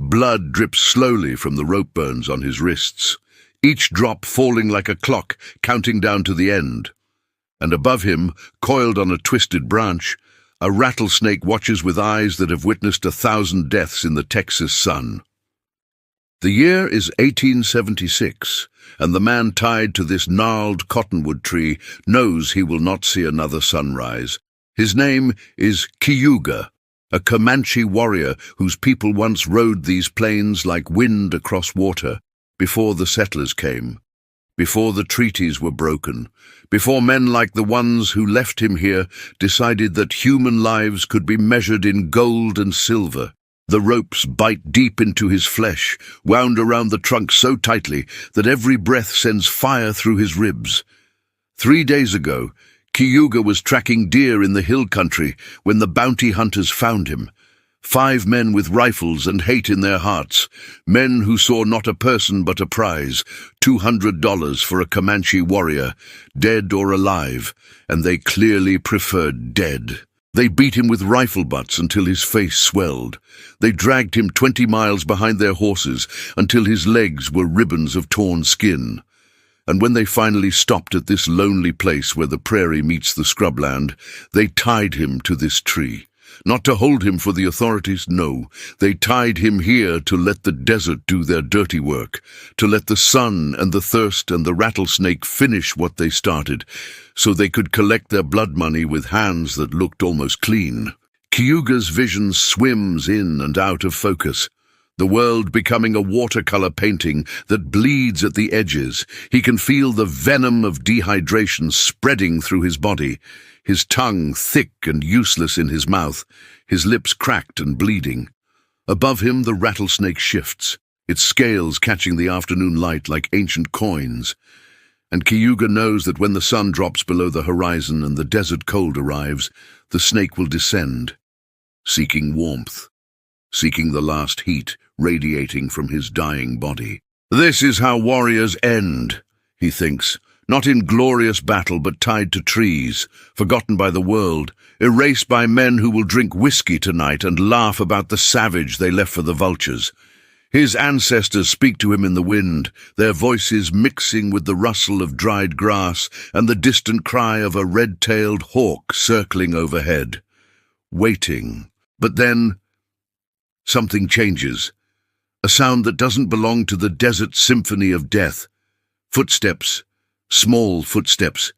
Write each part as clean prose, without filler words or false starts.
Blood drips slowly from the rope burns on his wrists, each drop falling like a clock counting down to the end. And above him, coiled on a twisted branch, a rattlesnake watches with eyes that have witnessed 1,000 deaths in the Texas sun. The year is 1876, and the man tied to this gnarled cottonwood tree knows he will not see another sunrise. His name is Cayuga, a Comanche warrior whose people once rode these plains like wind across water, before the settlers came, before the treaties were broken, before men like the ones who left him here decided that human lives could be measured in gold and silver. The ropes bite deep into his flesh, wound around the trunk so tightly that every breath sends fire through his ribs. 3 days ago, Cayuga was tracking deer in the hill country when the bounty hunters found him. 5 men with rifles and hate in their hearts, men who saw not a person but a prize, $200 for a Comanche warrior, dead or alive, and they clearly preferred dead. They beat him with rifle butts until his face swelled. They dragged him 20 miles behind their horses until his legs were ribbons of torn skin. And when they finally stopped at this lonely place where the prairie meets the scrubland, they tied him to this tree. Not to hold him for the authorities, no. They tied him here to let the desert do their dirty work, to let the sun and the thirst and the rattlesnake finish what they started, so they could collect their blood money with hands that looked almost clean. Cayuga's vision swims in and out of focus, the world becoming a watercolor painting that bleeds at the edges. He can feel the venom of dehydration spreading through his body, his tongue thick and useless in his mouth, his lips cracked and bleeding. Above him the rattlesnake shifts, its scales catching the afternoon light like ancient coins. And Cayuga knows that when the sun drops below the horizon and the desert cold arrives, the snake will descend, seeking warmth, seeking the last heat radiating from his dying body. This is how warriors end, he thinks, not in glorious battle but tied to trees, forgotten by the world, erased by men who will drink whiskey tonight and laugh about the savage they left for the vultures. His ancestors speak to him in the wind, their voices mixing with the rustle of dried grass and the distant cry of a red-tailed hawk circling overhead. Waiting. But then something changes. A sound that doesn't belong to the desert symphony of death. Footsteps. Small footsteps,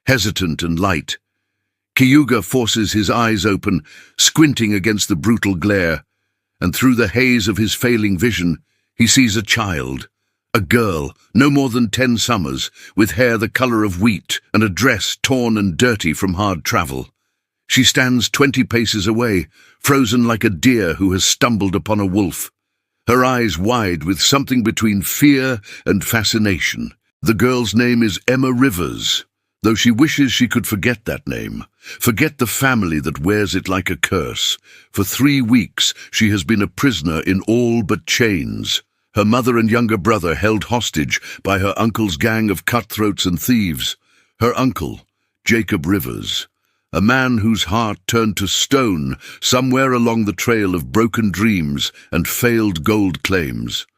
hesitant and light. Cayuga forces his eyes open, squinting against the brutal glare, and through the haze of his failing vision, he sees a child, a girl, no more than 10 summers, with hair the color of wheat and a dress torn and dirty from hard travel. She stands 20 paces away, frozen like a deer who has stumbled upon a wolf, her eyes wide with something between fear and fascination. The girl's name is Emma Rivers, though she wishes she could forget that name, forget the family that wears it like a curse. For 3 weeks she has been a prisoner in all but chains, her mother and younger brother held hostage by her uncle's gang of cutthroats and thieves. Her uncle, Jacob Rivers, a man whose heart turned to stone somewhere along the trail of broken dreams and failed gold claims,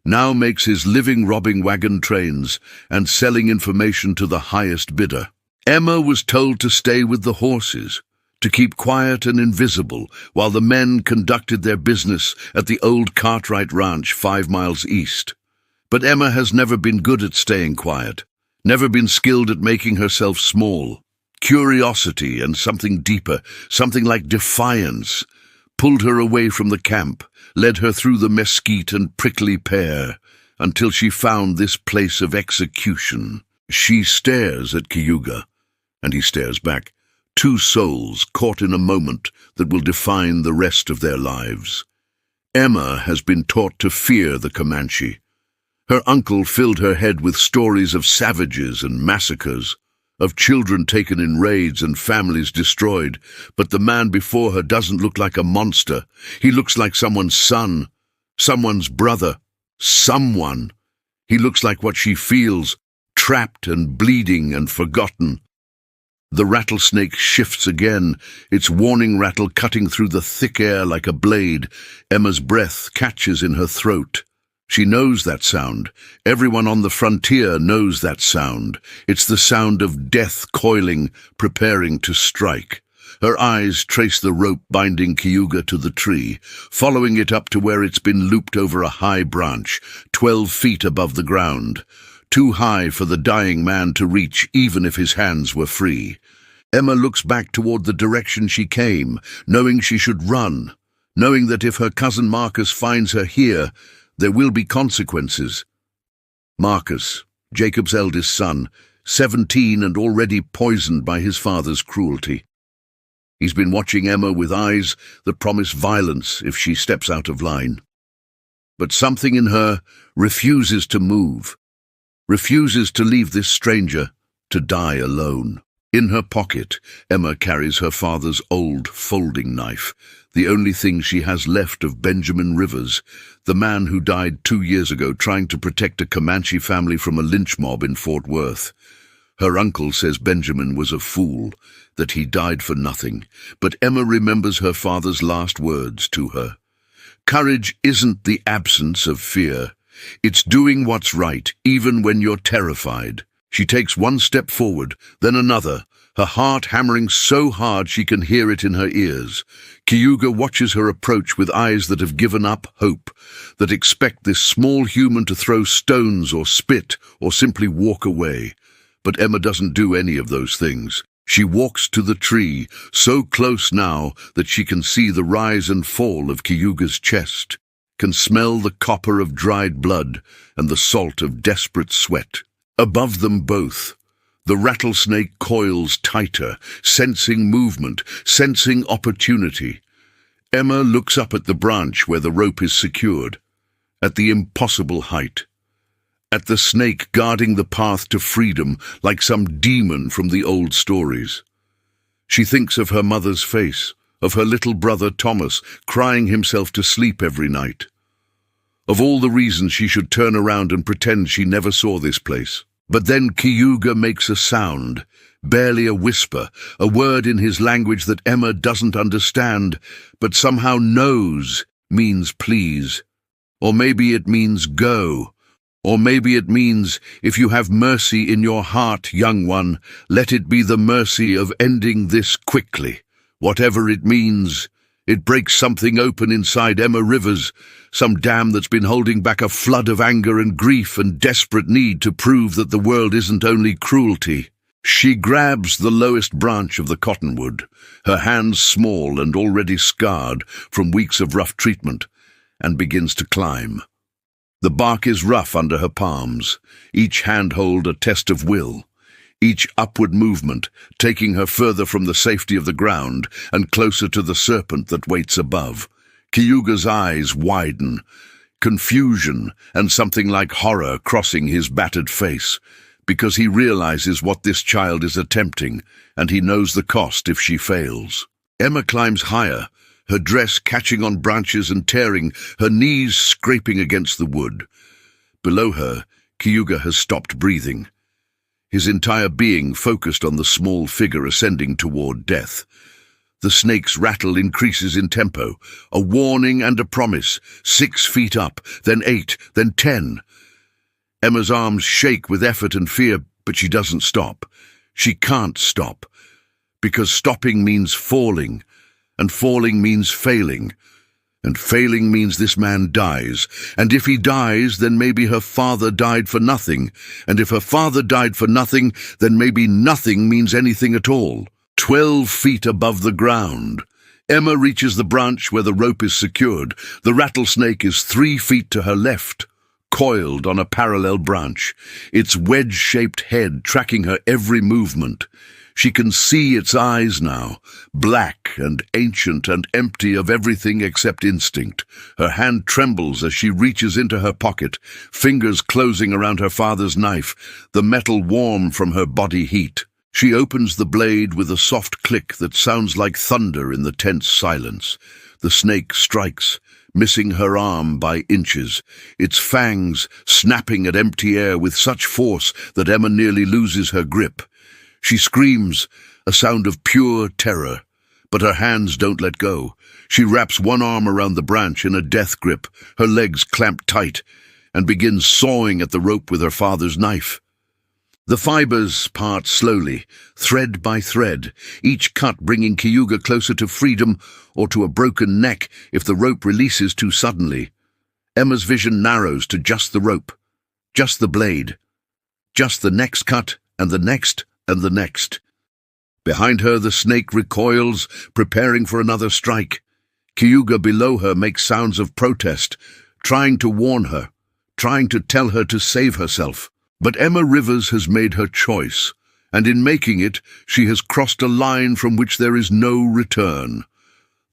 now makes his living robbing wagon trains and selling information to the highest bidder. Emma was told to stay with the horses, to keep quiet and invisible while the men conducted their business at the old Cartwright Ranch 5 miles east. But Emma has never been good at staying quiet, never been skilled at making herself small. Curiosity and something deeper, something like defiance, pulled her away from the camp, led her through the mesquite and prickly pear, until she found this place of execution. She stares at Cayuga, and he stares back, 2 souls caught in a moment that will define the rest of their lives. Emma has been taught to fear the Comanche. Her uncle filled her head with stories of savages and massacres, of children taken in raids and families destroyed, but the man before her doesn't look like a monster. He looks like someone's son, someone's brother, someone. He looks like what she feels, trapped and bleeding and forgotten. The rattlesnake shifts again, its warning rattle cutting through the thick air like a blade. Emma's breath catches in her throat. She knows that sound. Everyone on the frontier knows that sound. It's the sound of death coiling, preparing to strike. Her eyes trace the rope binding Cayuga to the tree, following it up to where it's been looped over a high branch, 12 feet above the ground. Too high for the dying man to reach, even if his hands were free. Emma looks back toward the direction she came, knowing she should run, knowing that if her cousin Marcus finds her here, there will be consequences. Marcus, Jacob's eldest son, 17 and already poisoned by his father's cruelty. He's been watching Emma with eyes that promise violence if she steps out of line. But something in her refuses to move, refuses to leave this stranger to die alone. In her pocket, Emma carries her father's old folding knife, the only thing she has left of Benjamin Rivers, the man who died 2 years ago trying to protect a Comanche family from a lynch mob in Fort Worth. Her uncle says Benjamin was a fool, that he died for nothing, but Emma remembers her father's last words to her. Courage isn't the absence of fear. It's doing what's right, even when you're terrified. She takes one step forward, then another, her heart hammering so hard she can hear it in her ears. Cayuga watches her approach with eyes that have given up hope, that expect this small human to throw stones or spit or simply walk away. But Emma doesn't do any of those things. She walks to the tree, so close now that she can see the rise and fall of Cayuga's chest, can smell the copper of dried blood and the salt of desperate sweat. Above them both, the rattlesnake coils tighter, sensing movement, sensing opportunity. Emma looks up at the branch where the rope is secured, at the impossible height, at the snake guarding the path to freedom like some demon from the old stories. She thinks of her mother's face, of her little brother Thomas crying himself to sleep every night, of all the reasons she should turn around and pretend she never saw this place. But then Cayuga makes a sound, barely a whisper, a word in his language that Emma doesn't understand, but somehow knows means please. Or maybe it means go. Or maybe it means, if you have mercy in your heart, young one, let it be the mercy of ending this quickly. Whatever it means, it breaks something open inside Emma Rivers, some dam that's been holding back a flood of anger and grief and desperate need to prove that the world isn't only cruelty. She grabs the lowest branch of the cottonwood, her hands small and already scarred from weeks of rough treatment, and begins to climb. The bark is rough under her palms, each handhold a test of will, each upward movement taking her further from the safety of the ground and closer to the serpent that waits above. Cayuga's eyes widen, confusion and something like horror crossing his battered face, because he realizes what this child is attempting, and he knows the cost if she fails. Emma climbs higher, her dress catching on branches and tearing, her knees scraping against the wood. Below her, Cayuga has stopped breathing, his entire being focused on the small figure ascending toward death. The snake's rattle increases in tempo, a warning and a promise, 6 feet up, then 8, then 10. Emma's arms shake with effort and fear, but she doesn't stop. She can't stop, because stopping means falling, and falling means failing, and failing means this man dies, and if he dies, then maybe her father died for nothing, and if her father died for nothing, then maybe nothing means anything at all. 12 feet above the ground, Emma reaches the branch where the rope is secured. The rattlesnake is 3 feet to her left, coiled on a parallel branch, its wedge-shaped head tracking her every movement. She can see its eyes now, black and ancient and empty of everything except instinct. Her hand trembles as she reaches into her pocket, fingers closing around her father's knife, the metal warm from her body heat. She opens the blade with a soft click that sounds like thunder in the tense silence. The snake strikes, missing her arm by inches, its fangs snapping at empty air with such force that Emma nearly loses her grip. She screams, a sound of pure terror. But her hands don't let go. She wraps one arm around the branch in a death grip, her legs clamped tight, and begins sawing at the rope with her father's knife. The fibers part slowly, thread by thread, each cut bringing Cayuga closer to freedom or to a broken neck if the rope releases too suddenly. Emma's vision narrows to just the rope, just the blade, just the next cut and the next and the next. Behind her the snake recoils, preparing for another strike. Cayuga below her makes sounds of protest, trying to warn her, trying to tell her to save herself. But Emma Rivers has made her choice, and in making it, she has crossed a line from which there is no return.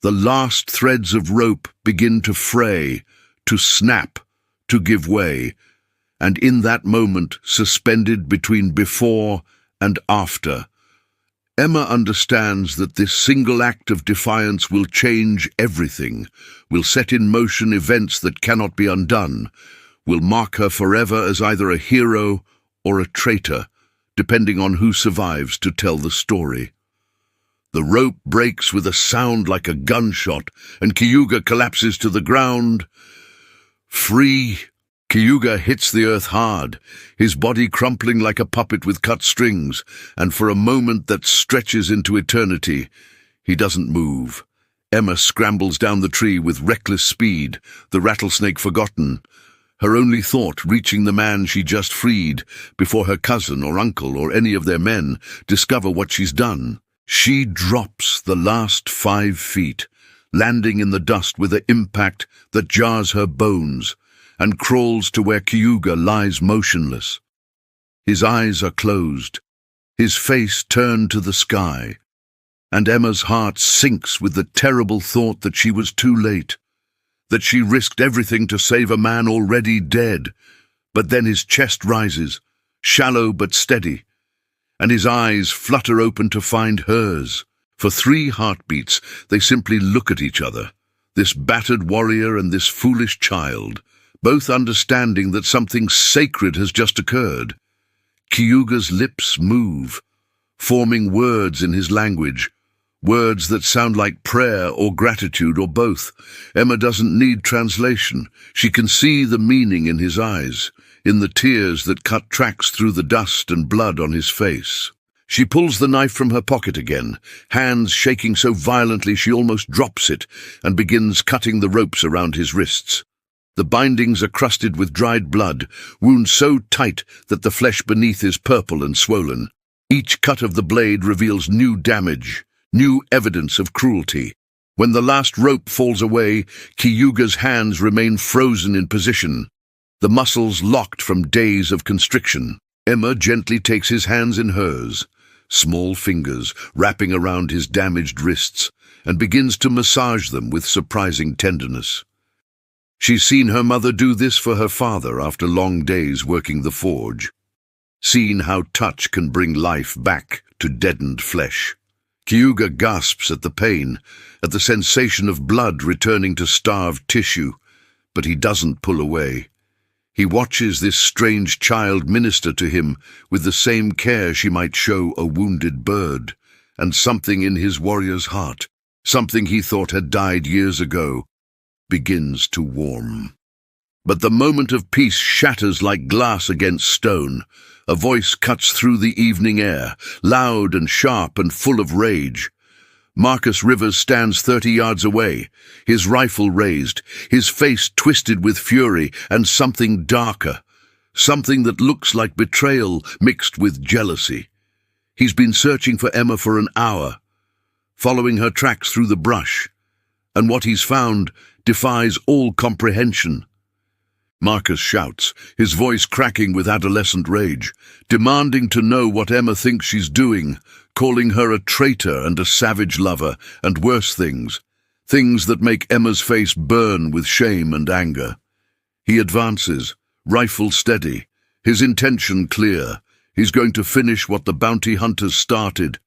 The last threads of rope begin to fray, to snap, to give way, and in that moment, suspended between before and after, Emma understands that this single act of defiance will change everything, will set in motion events that cannot be undone, will mark her forever as either a hero or a traitor, depending on who survives to tell the story. The rope breaks with a sound like a gunshot, and Cayuga collapses to the ground. Free, Cayuga hits the earth hard, his body crumpling like a puppet with cut strings, and for a moment that stretches into eternity, he doesn't move. Emma scrambles down the tree with reckless speed, the rattlesnake forgotten, her only thought reaching the man she just freed before her cousin or uncle or any of their men discover what she's done. She drops the last 5 feet, landing in the dust with an impact that jars her bones, and crawls to where Cayuga lies motionless. His eyes are closed, his face turned to the sky, and Emma's heart sinks with the terrible thought that she was too late, that she risked everything to save a man already dead. But then his chest rises, shallow but steady, and his eyes flutter open to find hers. For 3 heartbeats, they simply look at each other, this battered warrior and this foolish child, both understanding that something sacred has just occurred. Cayuga's lips move, forming words in his language, words that sound like prayer or gratitude or both. Emma doesn't need translation. She can see the meaning in his eyes, in the tears that cut tracks through the dust and blood on his face. She pulls the knife from her pocket again, hands shaking so violently she almost drops it, and begins cutting the ropes around his wrists. The bindings are crusted with dried blood, wounds so tight that the flesh beneath is purple and swollen. Each cut of the blade reveals new damage, new evidence of cruelty. When the last rope falls away, Cayuga's hands remain frozen in position, the muscles locked from days of constriction. Emma gently takes his hands in hers, small fingers wrapping around his damaged wrists, and begins to massage them with surprising tenderness. She's seen her mother do this for her father after long days working the forge, seen how touch can bring life back to deadened flesh. Cayuga gasps at the pain, at the sensation of blood returning to starved tissue, but he doesn't pull away. He watches this strange child minister to him with the same care she might show a wounded bird, and something in his warrior's heart, something he thought had died years ago, begins to warm. But the moment of peace shatters like glass against stone. A voice cuts through the evening air, loud and sharp and full of rage. Marcus Rivers stands 30 yards away, his rifle raised, his face twisted with fury and something darker, something that looks like betrayal mixed with jealousy. He's been searching for Emma for an hour, following her tracks through the brush, and what he's found defies all comprehension. Marcus shouts, his voice cracking with adolescent rage, demanding to know what Emma thinks she's doing, calling her a traitor and a savage lover, and worse things, things that make Emma's face burn with shame and anger. He advances, rifle steady, his intention clear. He's going to finish what the bounty hunters started,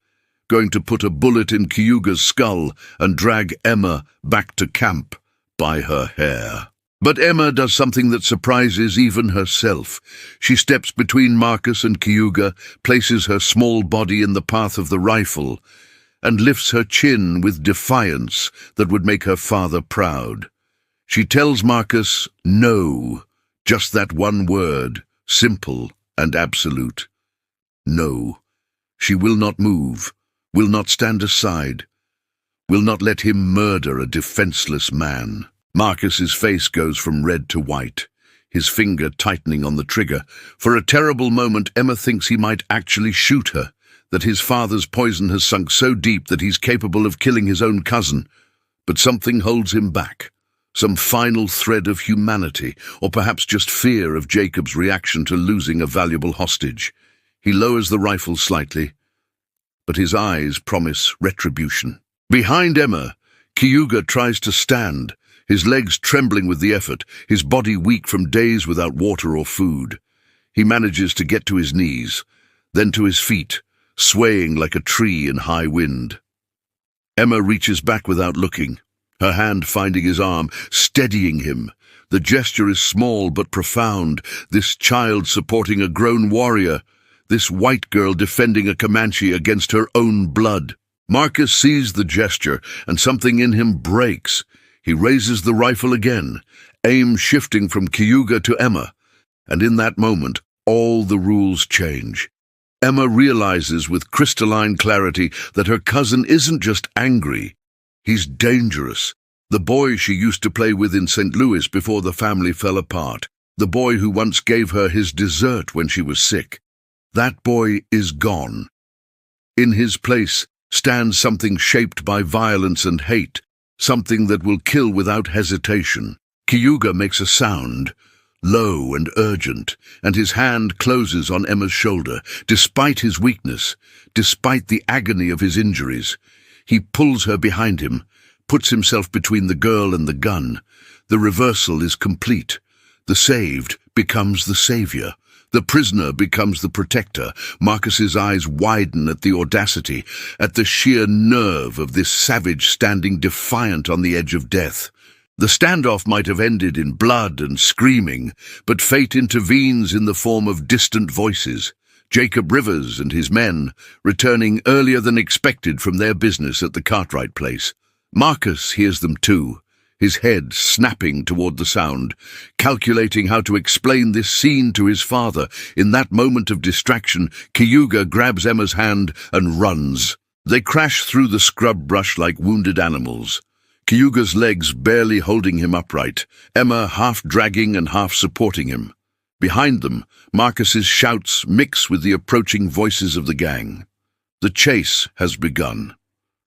going to put a bullet in Cayuga's skull and drag Emma back to camp by her hair. But Emma does something that surprises even herself. She steps between Marcus and Cayuga, places her small body in the path of the rifle, and lifts her chin with defiance that would make her father proud. She tells Marcus, no, just that one word, simple and absolute. No. She will not move, will not stand aside, will not let him murder a defenseless man. Marcus's face goes from red to white, his finger tightening on the trigger. For a terrible moment, Emma thinks he might actually shoot her, that his father's poison has sunk so deep that he's capable of killing his own cousin. But something holds him back, some final thread of humanity, or perhaps just fear of Jacob's reaction to losing a valuable hostage. He lowers the rifle slightly, but his eyes promise retribution. Behind Emma, Cayuga tries to stand, his legs trembling with the effort, his body weak from days without water or food. He manages to get to his knees, then to his feet, swaying like a tree in high wind. Emma reaches back without looking, her hand finding his arm, steadying him. The gesture is small but profound, this child supporting a grown warrior, this white girl defending a Comanche against her own blood. Marcus sees the gesture, and something in him breaks. He raises the rifle again, aim shifting from Cayuga to Emma, and in that moment, all the rules change. Emma realizes with crystalline clarity that her cousin isn't just angry, he's dangerous. The boy she used to play with in St. Louis before the family fell apart, the boy who once gave her his dessert when she was sick. That boy is gone. In his place stands something shaped by violence and hate, something that will kill without hesitation. Cayuga makes a sound, low and urgent, and his hand closes on Emma's shoulder. Despite his weakness, despite the agony of his injuries, he pulls her behind him, puts himself between the girl and the gun. The reversal is complete. The saved becomes the savior. The prisoner becomes the protector. Marcus's eyes widen at the audacity, at the sheer nerve of this savage standing defiant on the edge of death. The standoff might have ended in blood and screaming, but fate intervenes in the form of distant voices. Jacob Rivers and his men, returning earlier than expected from their business at the Cartwright place. Marcus hears them too, his head snapping toward the sound, calculating how to explain this scene to his father. In that moment of distraction, Cayuga grabs Emma's hand and runs. They crash through the scrub brush like wounded animals, Cayuga's legs barely holding him upright, Emma half dragging and half supporting him. Behind them, Marcus's shouts mix with the approaching voices of the gang. The chase has begun,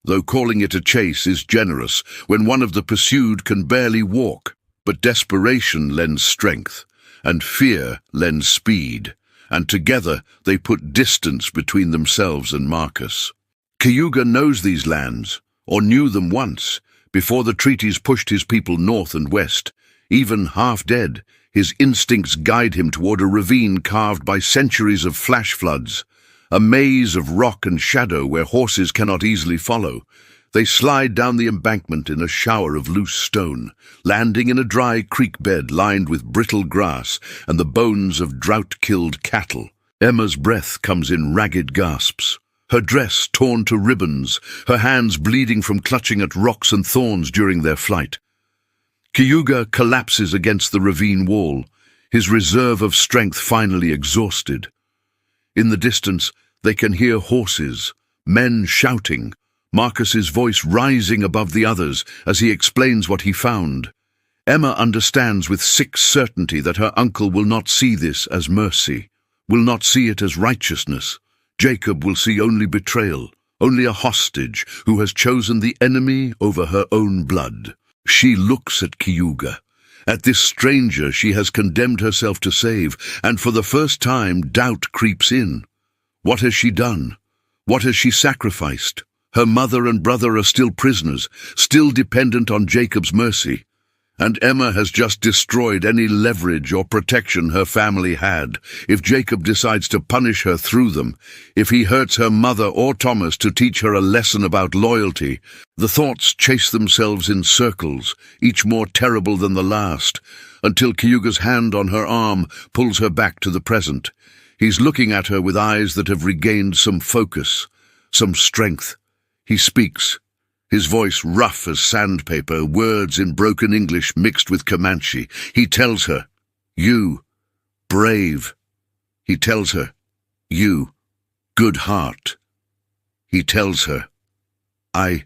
though calling it a chase is generous when one of the pursued can barely walk. But desperation lends strength, and fear lends speed, and together they put distance between themselves and Marcus. Cayuga knows these lands, or knew them once, before the treaties pushed his people north and west. Even half dead, his instincts guide him toward a ravine carved by centuries of flash floods, a maze of rock and shadow where horses cannot easily follow. They slide down the embankment in a shower of loose stone, landing in a dry creek bed lined with brittle grass and the bones of drought-killed cattle. Emma's breath comes in ragged gasps, her dress torn to ribbons, her hands bleeding from clutching at rocks and thorns during their flight. Cayuga collapses against the ravine wall, his reserve of strength finally exhausted. In the distance, they can hear horses, men shouting, Marcus's voice rising above the others as he explains what he found. Emma understands with sick certainty that her uncle will not see this as mercy, will not see it as righteousness. Jacob will see only betrayal, only a hostage who has chosen the enemy over her own blood. She looks at Cayuga, at this stranger she has condemned herself to save, and for the first time doubt creeps in. What has she done? What has she sacrificed? Her mother and brother are still prisoners, still dependent on Jacob's mercy. And Emma has just destroyed any leverage or protection her family had. If Jacob decides to punish her through them, if he hurts her mother or Thomas to teach her a lesson about loyalty, the thoughts chase themselves in circles, each more terrible than the last, until Cayuga's hand on her arm pulls her back to the present. He's looking at her with eyes that have regained some focus, some strength. He speaks. His voice rough as sandpaper, words in broken English mixed with Comanche. He tells her, "You, brave." He tells her, "You, good heart." He tells her, "I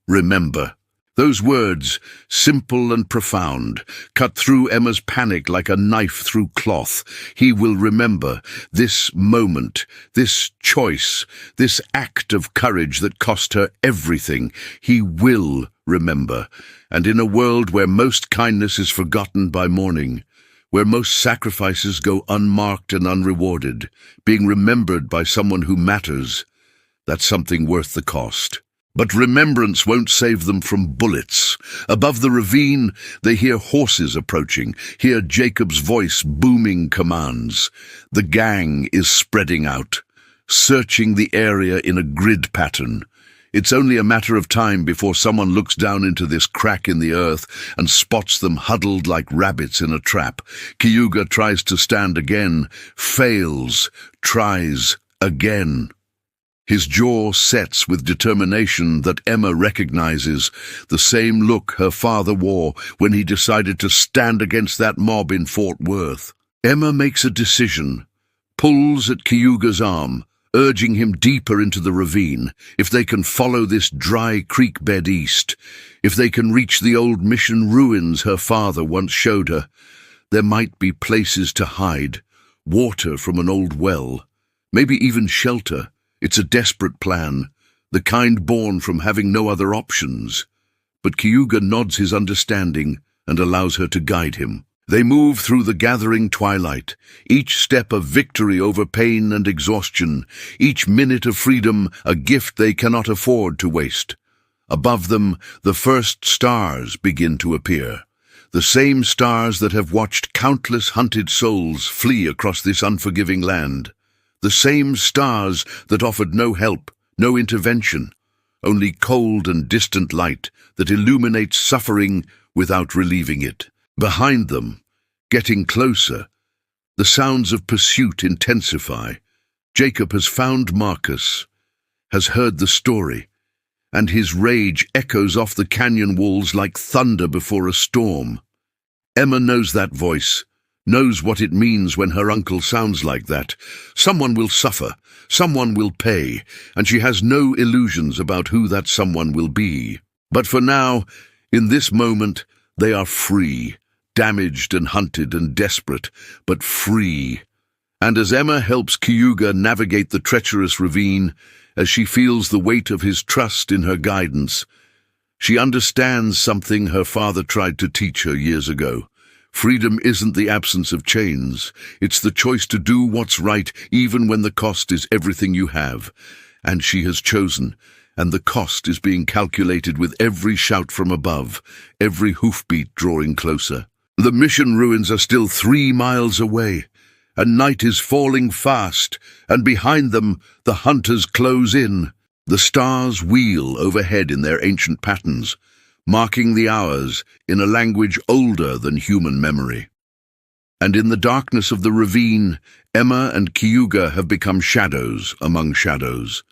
remember." Those words, simple and profound, cut through Emma's panic like a knife through cloth. He will remember this moment, this choice, this act of courage that cost her everything. He will remember. And in a world where most kindness is forgotten by morning, where most sacrifices go unmarked and unrewarded, being remembered by someone who matters, that's something worth the cost. But remembrance won't save them from bullets. Above the ravine, they hear horses approaching, hear Jacob's voice booming commands. The gang is spreading out, searching the area in a grid pattern. It's only a matter of time before someone looks down into this crack in the earth and spots them huddled like rabbits in a trap. Cayuga tries to stand again, fails, tries again. His jaw sets with determination that Emma recognizes, the same look her father wore when he decided to stand against that mob in Fort Worth. Emma makes a decision, pulls at Cayuga's arm, urging him deeper into the ravine. If they can follow this dry creek bed east, if they can reach the old mission ruins her father once showed her, there might be places to hide, water from an old well, maybe even shelter. It's a desperate plan, the kind born from having no other options. But Cayuga nods his understanding and allows her to guide him. They move through the gathering twilight, each step a victory over pain and exhaustion, each minute of freedom a gift they cannot afford to waste. Above them, the first stars begin to appear, the same stars that have watched countless hunted souls flee across this unforgiving land. The same stars that offered no help, no intervention, only cold and distant light that illuminates suffering without relieving it. Behind them, getting closer, the sounds of pursuit intensify. Jacob has found Marcus, has heard the story, and his rage echoes off the canyon walls like thunder before a storm. Emma knows that voice, knows what it means when her uncle sounds like that. Someone will suffer, someone will pay, and she has no illusions about who that someone will be. But for now, in this moment, they are free, damaged and hunted and desperate, but free. And as Emma helps Cayuga navigate the treacherous ravine, as she feels the weight of his trust in her guidance, she understands something her father tried to teach her years ago. Freedom isn't the absence of chains. It's the choice to do what's right even when the cost is everything you have. And she has chosen, and the cost is being calculated with every shout from above, every hoofbeat drawing closer. The mission ruins are still 3 miles away, and night is falling fast, and behind them the hunters close in. The stars wheel overhead in their ancient patterns, marking the hours in a language older than human memory. And in the darkness of the ravine, Emma and Cayuga have become shadows among shadows.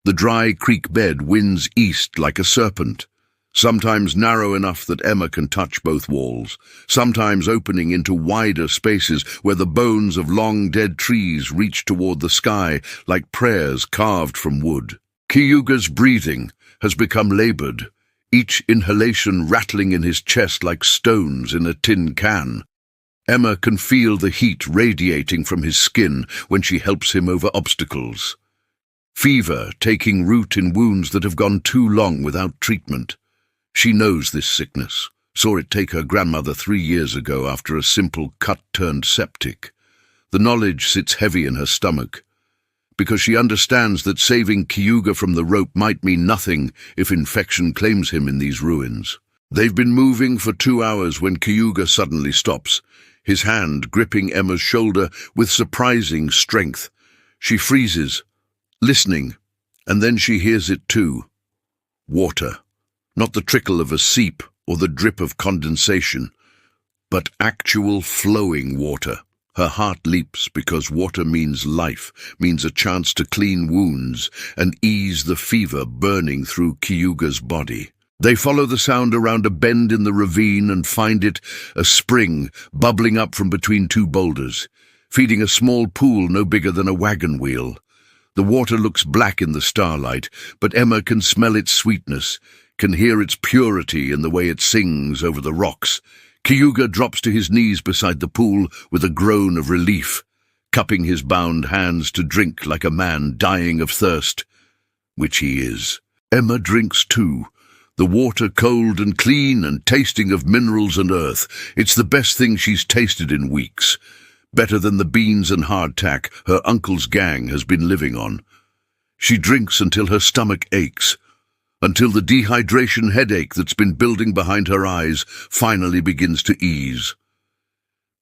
The dry creek bed winds east like a serpent, sometimes narrow enough that Emma can touch both walls, sometimes opening into wider spaces where the bones of long dead trees reach toward the sky like prayers carved from wood. Cayuga's breathing has become labored, each inhalation rattling in his chest like stones in a tin can. Emma can feel the heat radiating from his skin when she helps him over obstacles. Fever taking root in wounds that have gone too long without treatment. She knows this sickness, saw it take her grandmother 3 years ago after a simple cut turned septic. The knowledge sits heavy in her stomach, because she understands that saving Cayuga from the rope might mean nothing if infection claims him in these ruins. They've been moving for 2 hours when Cayuga suddenly stops, his hand gripping Emma's shoulder with surprising strength. She freezes, listening, and then she hears it too. Water. Not the trickle of a seep or the drip of condensation, but actual flowing water. Her heart leaps because water means life, means a chance to clean wounds and ease the fever burning through Cayuga's body. They follow the sound around a bend in the ravine and find it a spring bubbling up from between two boulders, feeding a small pool no bigger than a wagon wheel. The water looks black in the starlight, but Emma can smell its sweetness, can hear its purity in the way it sings over the rocks. Cayuga drops to his knees beside the pool with a groan of relief, cupping his bound hands to drink like a man dying of thirst, which he is. Emma drinks too, the water cold and clean and tasting of minerals and earth. It's the best thing she's tasted in weeks, better than the beans and hardtack her uncle's gang has been living on. She drinks until her stomach aches, until the dehydration headache that's been building behind her eyes finally begins to ease.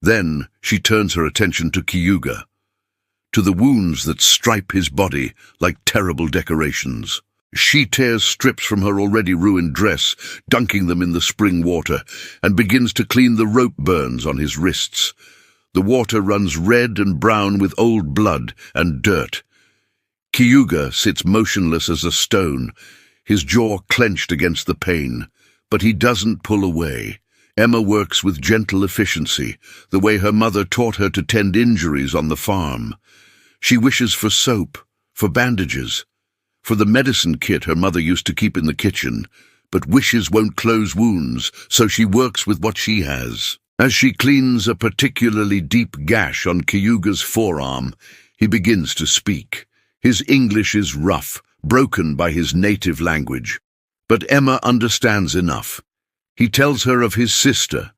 Then she turns her attention to Cayuga, to the wounds that stripe his body like terrible decorations. She tears strips from her already ruined dress, dunking them in the spring water, and begins to clean the rope burns on his wrists. The water runs red and brown with old blood and dirt. Cayuga sits motionless as a stone, his jaw clenched against the pain, but he doesn't pull away. Emma works with gentle efficiency, the way her mother taught her to tend injuries on the farm. She wishes for soap, for bandages, for the medicine kit her mother used to keep in the kitchen, but wishes won't close wounds, so she works with what she has. As she cleans a particularly deep gash on Cayuga's forearm, he begins to speak. His English is rough, broken by his native language, but Emma understands enough. He tells her of his sister,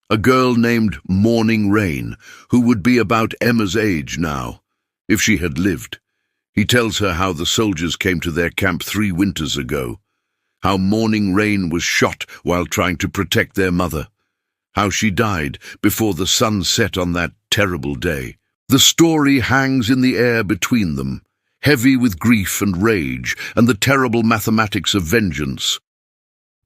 a girl named Morning Rain, who would be about Emma's age now, if she had lived. He tells her how the soldiers came to their camp 3 winters ago, how Morning Rain was shot while trying to protect their mother, how she died before the sun set on that terrible day. The story hangs in the air between them, heavy with grief and rage and the terrible mathematics of vengeance.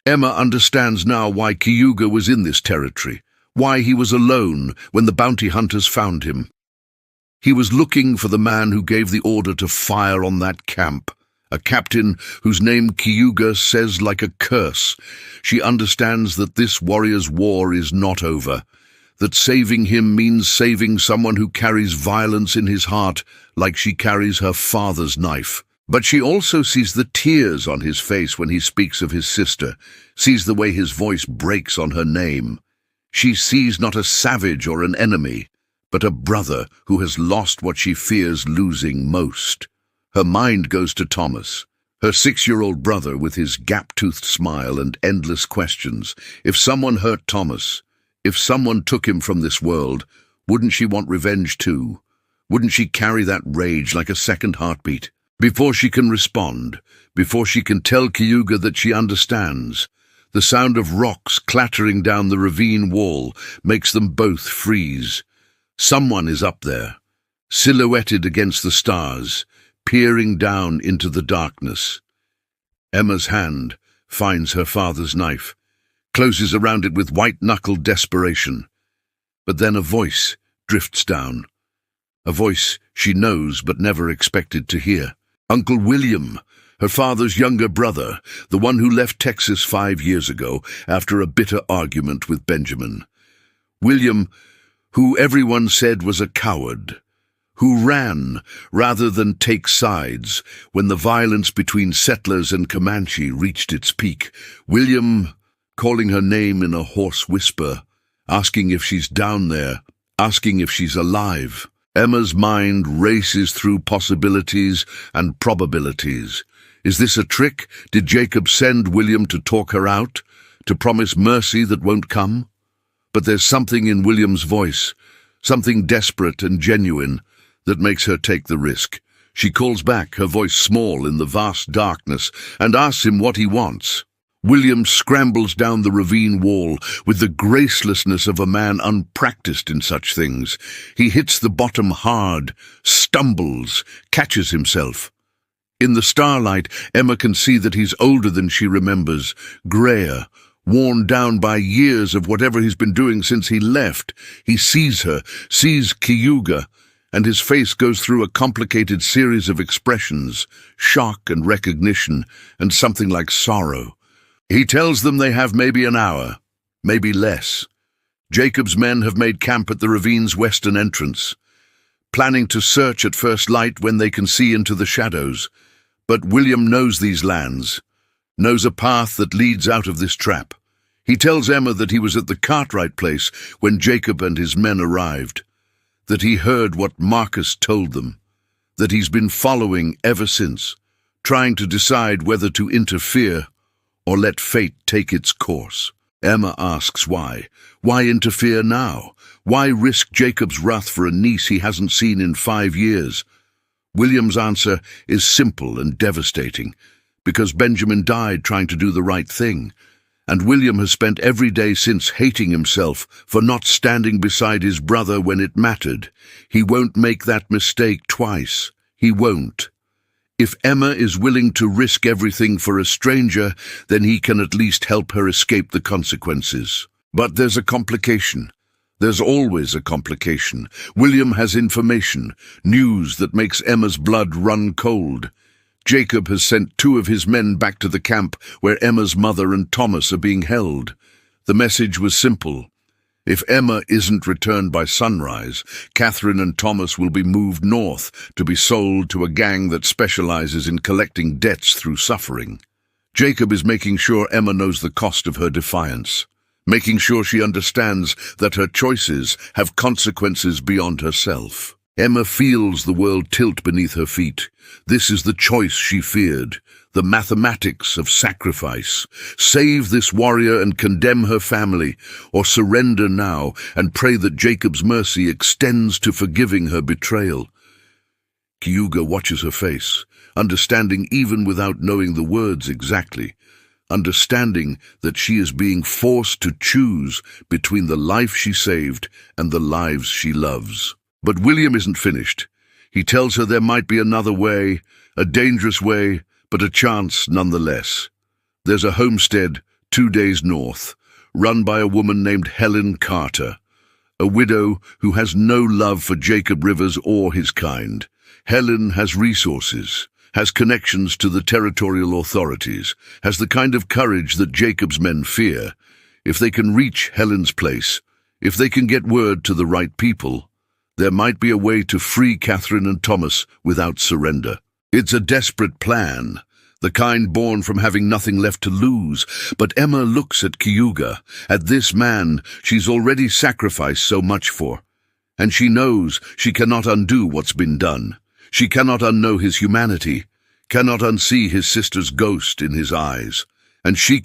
Emma understands now why Cayuga was in this territory, why he was alone when the bounty hunters found him. He was looking for the man who gave the order to fire on that camp, a captain whose name Cayuga says like a curse. She understands that this warrior's war is not over, that saving him means saving someone who carries violence in his heart like she carries her father's knife. But she also sees the tears on his face when he speaks of his sister, sees the way his voice breaks on her name. She sees not a savage or an enemy, but a brother who has lost what she fears losing most. Her mind goes to Thomas, her 6-year-old brother with his gap-toothed smile and endless questions. If someone hurt Thomas, if someone took him from this world, wouldn't she want revenge too? Wouldn't she carry that rage like a second heartbeat? Before she can respond, before she can tell Cayuga that she understands, the sound of rocks clattering down the ravine wall makes them both freeze. Someone is up there, silhouetted against the stars, peering down into the darkness. Emma's hand finds her father's knife, closes around it with white-knuckled desperation. But then a voice drifts down, a voice she knows but never expected to hear. Uncle William, her father's younger brother, the one who left Texas 5 years ago after a bitter argument with Benjamin. William, who everyone said was a coward, who ran rather than take sides when the violence between settlers and Comanche reached its peak. William, calling her name in a hoarse whisper, asking if she's down there, asking if she's alive. Emma's mind races through possibilities and probabilities. Is this a trick? Did Jacob send William to talk her out, to promise mercy that won't come? But there's something in William's voice, something desperate and genuine, that makes her take the risk. She calls back, her voice small in the vast darkness, and asks him what he wants. William scrambles down the ravine wall with the gracelessness of a man unpracticed in such things. He hits the bottom hard, stumbles, catches himself. In the starlight, Emma can see that he's older than she remembers, greyer, worn down by years of whatever he's been doing since he left. He sees her, sees Cayuga, and his face goes through a complicated series of expressions, shock and recognition, and something like sorrow. He tells them they have maybe an hour, maybe less. Jacob's men have made camp at the ravine's western entrance, planning to search at first light when they can see into the shadows. But William knows these lands, knows a path that leads out of this trap. He tells Emma that he was at the Cartwright place when Jacob and his men arrived, that he heard what Marcus told them, that he's been following ever since, trying to decide whether to interfere or let fate take its course. Emma asks why. Why interfere now? Why risk Jacob's wrath for a niece he hasn't seen in 5 years? William's answer is simple and devastating, because Benjamin died trying to do the right thing, and William has spent every day since hating himself for not standing beside his brother when it mattered. He won't make that mistake twice. He won't. If Emma is willing to risk everything for a stranger, then he can at least help her escape the consequences. But there's a complication. There's always a complication. William has information, news that makes Emma's blood run cold. Jacob has sent 2 of his men back to the camp where Emma's mother and Thomas are being held. The message was simple. If Emma isn't returned by sunrise, Catherine and Thomas will be moved north to be sold to a gang that specializes in collecting debts through suffering. Jacob is making sure Emma knows the cost of her defiance, making sure she understands that her choices have consequences beyond herself. Emma feels the world tilt beneath her feet. This is the choice she feared, the mathematics of sacrifice. Save this warrior and condemn her family, or surrender now and pray that Jacob's mercy extends to forgiving her betrayal. Cayuga watches her face, understanding even without knowing the words exactly, understanding that she is being forced to choose between the life she saved and the lives she loves. But William isn't finished. He tells her there might be another way, a dangerous way, but a chance nonetheless. There's a homestead 2 days north, run by a woman named Helen Carter, a widow who has no love for Jacob Rivers or his kind. Helen has resources, has connections to the territorial authorities, has the kind of courage that Jacob's men fear. If they can reach Helen's place, if they can get word to the right people, there might be a way to free Catherine and Thomas without surrender. It's a desperate plan, the kind born from having nothing left to lose. But Emma looks at Cayuga, at this man she's already sacrificed so much for, and she knows she cannot undo what's been done. She cannot unknow his humanity, cannot unsee his sister's ghost in his eyes, and she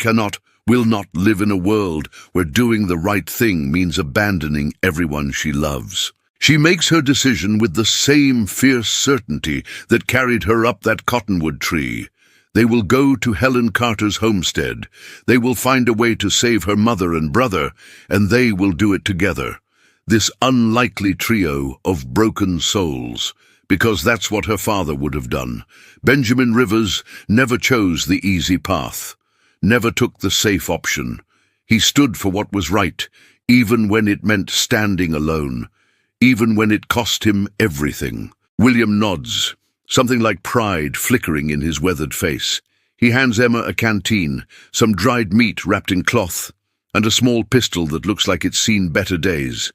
will not live in a world where doing the right thing means abandoning everyone she loves. She makes her decision with the same fierce certainty that carried her up that cottonwood tree. They will go to Helen Carter's homestead. They will find a way to save her mother and brother, and they will do it together. This unlikely trio of broken souls, because that's what her father would have done. Benjamin Rivers never chose the easy path, never took the safe option. He stood for what was right, even when it meant standing alone, even when it cost him everything. William nods, something like pride flickering in his weathered face. He hands Emma a canteen, some dried meat wrapped in cloth, and a small pistol that looks like it's seen better days.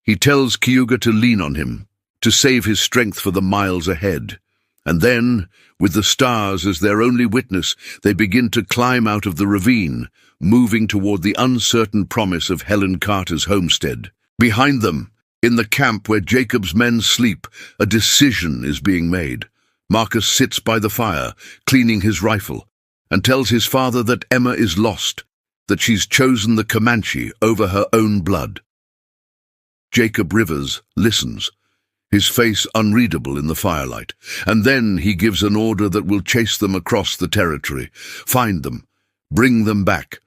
He tells Cayuga to lean on him, to save his strength for the miles ahead. And then, with the stars as their only witness, they begin to climb out of the ravine, moving toward the uncertain promise of Helen Carter's homestead. Behind them, in the camp where Jacob's men sleep, a decision is being made. Marcus sits by the fire, cleaning his rifle, and tells his father that Emma is lost, that she's chosen the Comanche over her own blood. Jacob Rivers listens, his face unreadable in the firelight, and then he gives an order that will chase them across the territory, find them, Bring them back,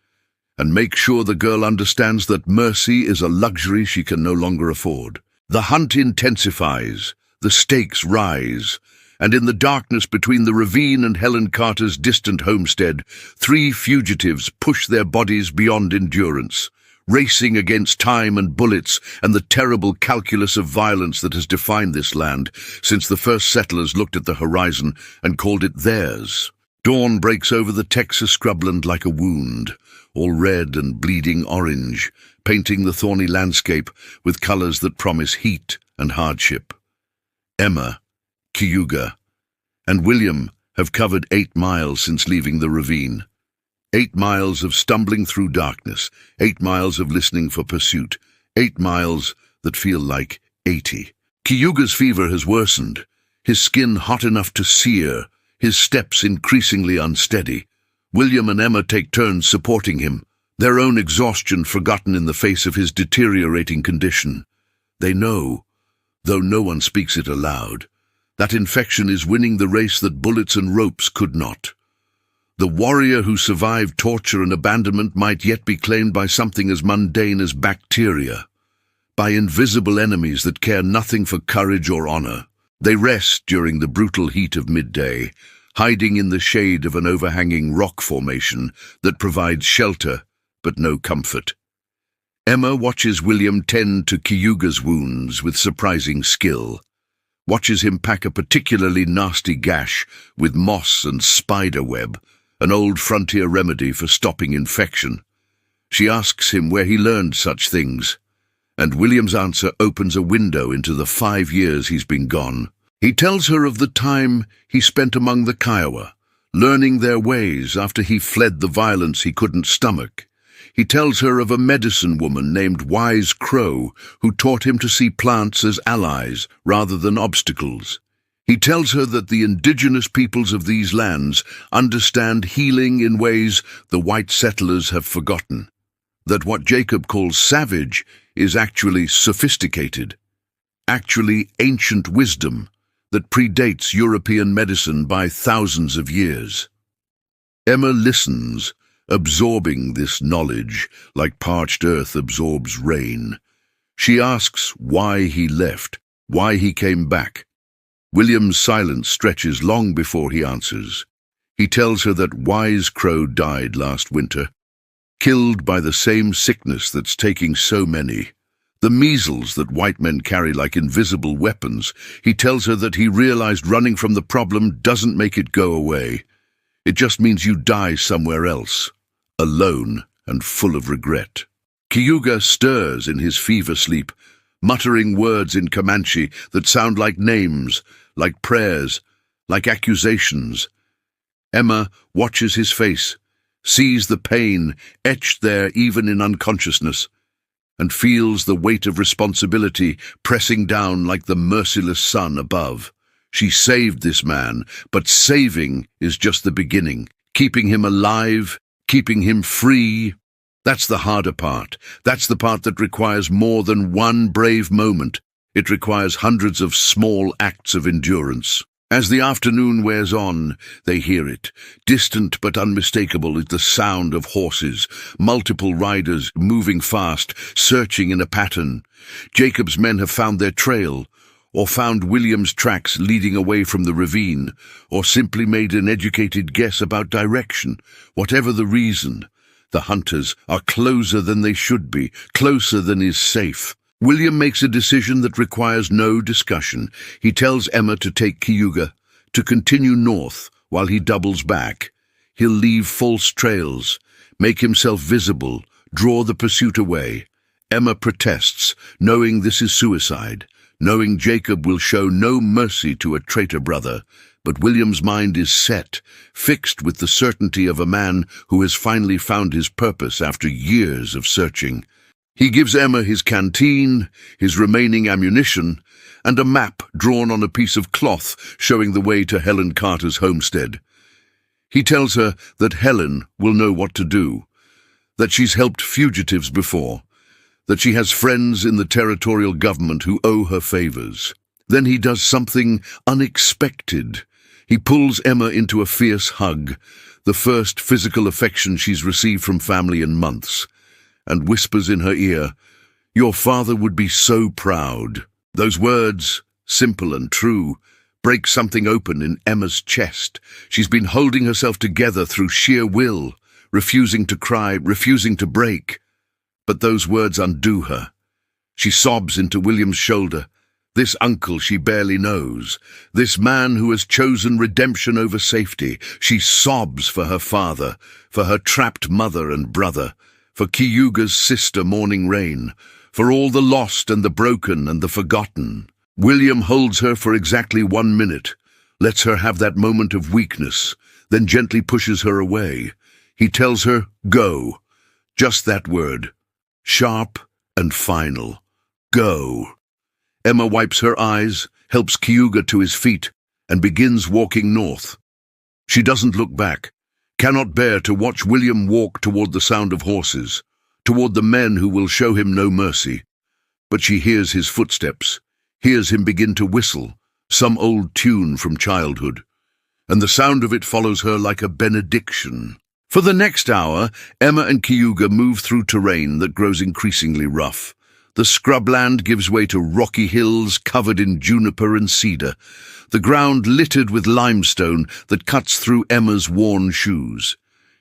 and make sure the girl understands that mercy is a luxury she can no longer afford. The hunt intensifies, the stakes rise, and in the darkness between the ravine and Helen Carter's distant homestead, 3 fugitives push their bodies beyond endurance, racing against time and bullets and the terrible calculus of violence that has defined this land since the first settlers looked at the horizon and called it theirs. Dawn breaks over the Texas scrubland like a wound, all red and bleeding orange, painting the thorny landscape with colors that promise heat and hardship. Emma, Cayuga, and William have covered 8 miles since leaving the ravine. 8 miles of stumbling through darkness, 8 miles of listening for pursuit, 8 miles that feel like 80. Cayuga's fever has worsened, his skin hot enough to sear, his steps increasingly unsteady. William and Emma take turns supporting him, their own exhaustion forgotten in the face of his deteriorating condition. They know, though no one speaks it aloud, that infection is winning the race that bullets and ropes could not. The warrior who survived torture and abandonment might yet be claimed by something as mundane as bacteria, by invisible enemies that care nothing for courage or honor. They rest during the brutal heat of midday, hiding in the shade of an overhanging rock formation that provides shelter but no comfort. Emma watches William tend to Cayuga's wounds with surprising skill, watches him pack a particularly nasty gash with moss and spider web, an old frontier remedy for stopping infection. She asks him where he learned such things, and William's answer opens a window into the 5 years he's been gone. He tells her of the time he spent among the Kiowa, learning their ways after he fled the violence he couldn't stomach. He tells her of a medicine woman named Wise Crow who taught him to see plants as allies rather than obstacles. He tells her that the indigenous peoples of these lands understand healing in ways the white settlers have forgotten, that what Jacob calls savage is actually sophisticated, actually ancient wisdom that predates European medicine by thousands of years. Emma listens, absorbing this knowledge like parched earth absorbs rain. She asks why he left, why he came back. William's silence stretches long before he answers. He tells her that Wise Crow died last winter, killed by the same sickness that's taking so many, the measles that white men carry like invisible weapons. He tells her that he realized running from the problem doesn't make it go away. It just means you die somewhere else, alone and full of regret. Cayuga stirs in his fever sleep, muttering words in Comanche that sound like names, like prayers, like accusations. Emma watches his face, sees the pain etched there even in unconsciousness, and feels the weight of responsibility pressing down like the merciless sun above. She saved this man, but saving is just the beginning. Keeping him alive, keeping him free, that's the harder part. That's the part that requires more than one brave moment. It requires hundreds of small acts of endurance. As the afternoon wears on, they hear it. Distant but unmistakable is the sound of horses, multiple riders moving fast, searching in a pattern. Jacob's men have found their trail, or found William's tracks leading away from the ravine, or simply made an educated guess about direction. Whatever the reason, the hunters are closer than they should be, closer than is safe. William makes a decision that requires no discussion. He tells Emma to take Cayuga, to continue north while he doubles back. He'll leave false trails, make himself visible, draw the pursuit away. Emma protests, knowing this is suicide, knowing Jacob will show no mercy to a traitor brother. But William's mind is set, fixed with the certainty of a man who has finally found his purpose after years of searching. He gives Emma his canteen, his remaining ammunition, and a map drawn on a piece of cloth showing the way to Helen Carter's homestead. He tells her that Helen will know what to do, that she's helped fugitives before, that she has friends in the territorial government who owe her favors. Then he does something unexpected. He pulls Emma into a fierce hug, the first physical affection she's received from family in months, and whispers in her ear, "Your father would be so proud." Those words, simple and true, break something open in Emma's chest. She's been holding herself together through sheer will, refusing to cry, refusing to break. But those words undo her. She sobs into William's shoulder. This uncle she barely knows, this man who has chosen redemption over safety. She sobs for her father, for her trapped mother and brother, for Cayuga's sister Morning Rain, for all the lost and the broken and the forgotten. William holds her for exactly 1 minute, lets her have that moment of weakness, then gently pushes her away. He tells her, "Go." Just that word, sharp and final. Go. Emma wipes her eyes, helps Cayuga to his feet, and begins walking north. She doesn't look back, cannot bear to watch William walk toward the sound of horses, toward the men who will show him no mercy. But she hears his footsteps, hears him begin to whistle, some old tune from childhood, and the sound of it follows her like a benediction. For the next hour, Emma and Cayuga move through terrain that grows increasingly rough. The scrubland gives way to rocky hills covered in juniper and cedar, the ground littered with limestone that cuts through Emma's worn shoes.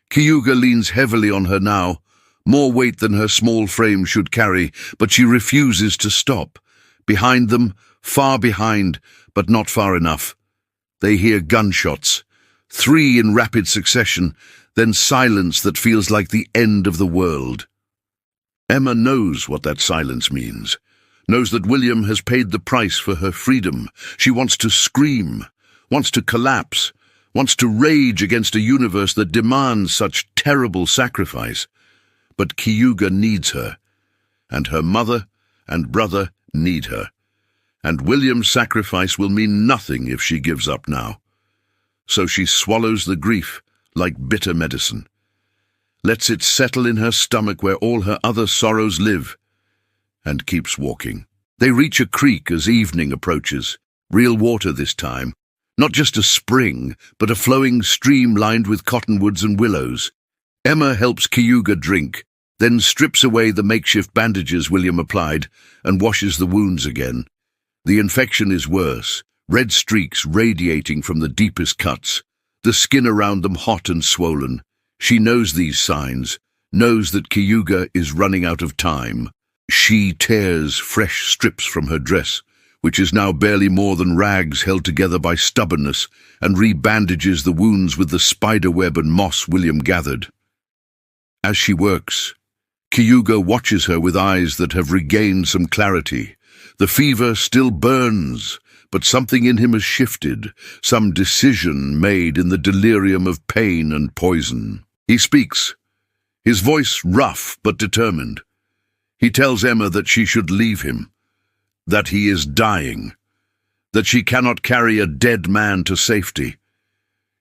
Cayuga leans heavily on her now, more weight than her small frame should carry, but she refuses to stop. Behind them, far behind, but not far enough, they hear gunshots, 3 in rapid succession, then silence that feels like the end of the world. Emma knows what that silence means, knows that William has paid the price for her freedom. She wants to scream, wants to collapse, wants to rage against a universe that demands such terrible sacrifice. But Cayuga needs her, and her mother and brother need her, and William's sacrifice will mean nothing if she gives up now. So she swallows the grief like bitter medicine, lets it settle in her stomach where all her other sorrows live, and keeps walking. They reach a creek as evening approaches, real water this time, not just a spring, but a flowing stream lined with cottonwoods and willows. Emma helps Cayuga drink, then strips away the makeshift bandages William applied and washes the wounds again. The infection is worse, red streaks radiating from the deepest cuts, the skin around them hot and swollen. She knows these signs, knows that Cayuga is running out of time. She tears fresh strips from her dress, which is now barely more than rags held together by stubbornness, and rebandages the wounds with the spiderweb and moss William gathered. As she works, Cayuga watches her with eyes that have regained some clarity. The fever still burns, but something in him has shifted, some decision made in the delirium of pain and poison. He speaks, his voice rough but determined. He tells Emma that she should leave him, that he is dying, that she cannot carry a dead man to safety.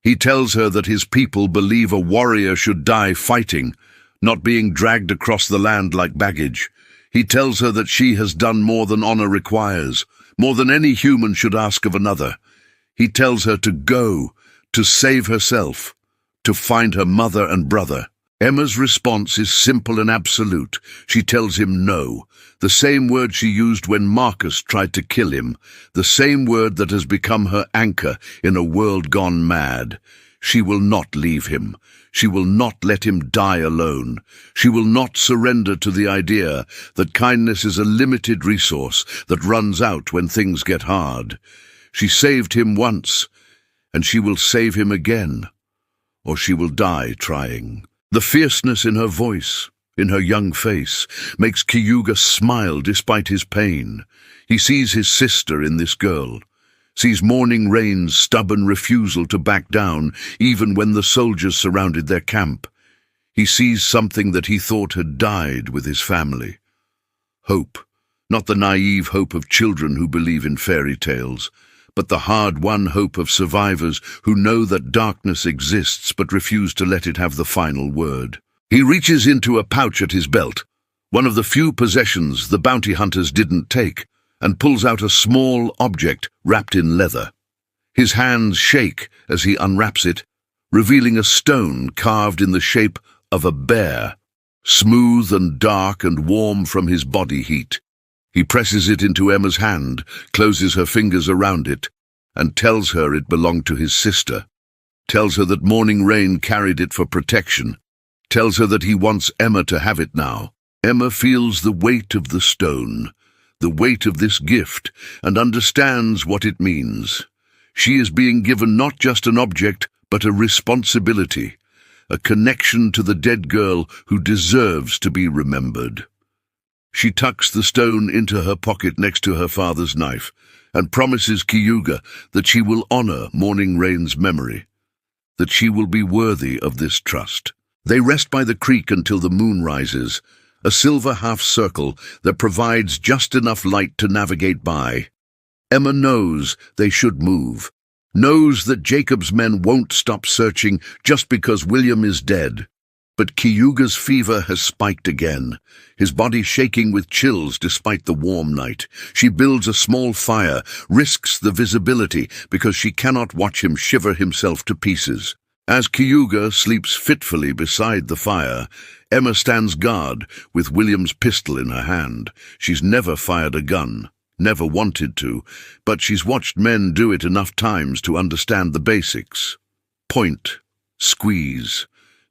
He tells her that his people believe a warrior should die fighting, not being dragged across the land like baggage. He tells her that she has done more than honor requires, more than any human should ask of another. He tells her to go, to save herself, to find her mother and brother. Emma's response is simple and absolute. She tells him no, the same word she used when Marcus tried to kill him, the same word that has become her anchor in a world gone mad. She will not leave him. She will not let him die alone. She will not surrender to the idea that kindness is a limited resource that runs out when things get hard. She saved him once, and she will save him again, or she will die trying. The fierceness in her voice, in her young face, makes Cayuga smile despite his pain. He sees his sister in this girl, sees Morning Rain's stubborn refusal to back down even when the soldiers surrounded their camp. He sees something that he thought had died with his family. Hope, not the naive hope of children who believe in fairy tales, but the hard-won hope of survivors who know that darkness exists but refuse to let it have the final word. He reaches into a pouch at his belt, one of the few possessions the bounty hunters didn't take, and pulls out a small object wrapped in leather. His hands shake as he unwraps it, revealing a stone carved in the shape of a bear, smooth and dark and warm from his body heat. He presses it into Emma's hand, closes her fingers around it, and tells her it belonged to his sister. Tells her that Morning Rain carried it for protection. Tells her that he wants Emma to have it now. Emma feels the weight of the stone, the weight of this gift, and understands what it means. She is being given not just an object, but a responsibility, a connection to the dead girl who deserves to be remembered. She tucks the stone into her pocket next to her father's knife and promises Cayuga that she will honor Morning Rain's memory, that she will be worthy of this trust. They rest by the creek until the moon rises, a silver half-circle that provides just enough light to navigate by. Emma knows they should move, knows that Jacob's men won't stop searching just because William is dead. But Cayuga's fever has spiked again, his body shaking with chills despite the warm night. She builds a small fire, risks the visibility because she cannot watch him shiver himself to pieces. As Cayuga sleeps fitfully beside the fire, Emma stands guard with William's pistol in her hand. She's never fired a gun, never wanted to, but she's watched men do it enough times to understand the basics. Point, squeeze.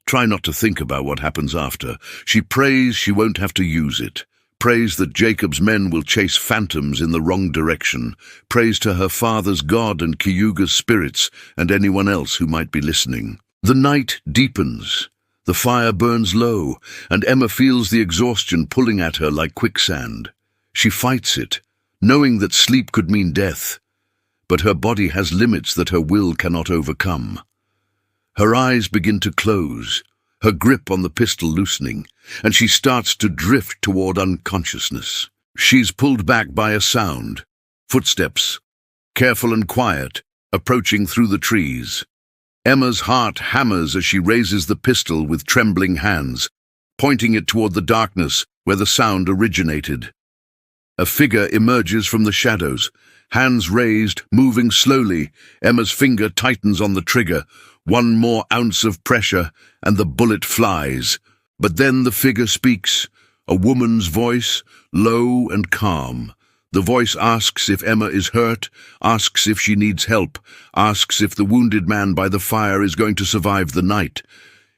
Try not to think about what happens after. She prays she won't have to use it. Prays that Jacob's men will chase phantoms in the wrong direction. Prays to her father's God and Cayuga's spirits and anyone else who might be listening. The night deepens. The fire burns low, and Emma feels the exhaustion pulling at her like quicksand. She fights it, knowing that sleep could mean death, but her body has limits that her will cannot overcome. Her eyes begin to close, her grip on the pistol loosening, and she starts to drift toward unconsciousness. She's pulled back by a sound, footsteps, careful and quiet, approaching through the trees. Emma's heart hammers as she raises the pistol with trembling hands, pointing it toward the darkness where the sound originated. A figure emerges from the shadows, hands raised, moving slowly. Emma's finger tightens on the trigger. One more ounce of pressure, and the bullet flies. But then the figure speaks, a woman's voice, low and calm. The voice asks if Emma is hurt, asks if she needs help, asks if the wounded man by the fire is going to survive the night.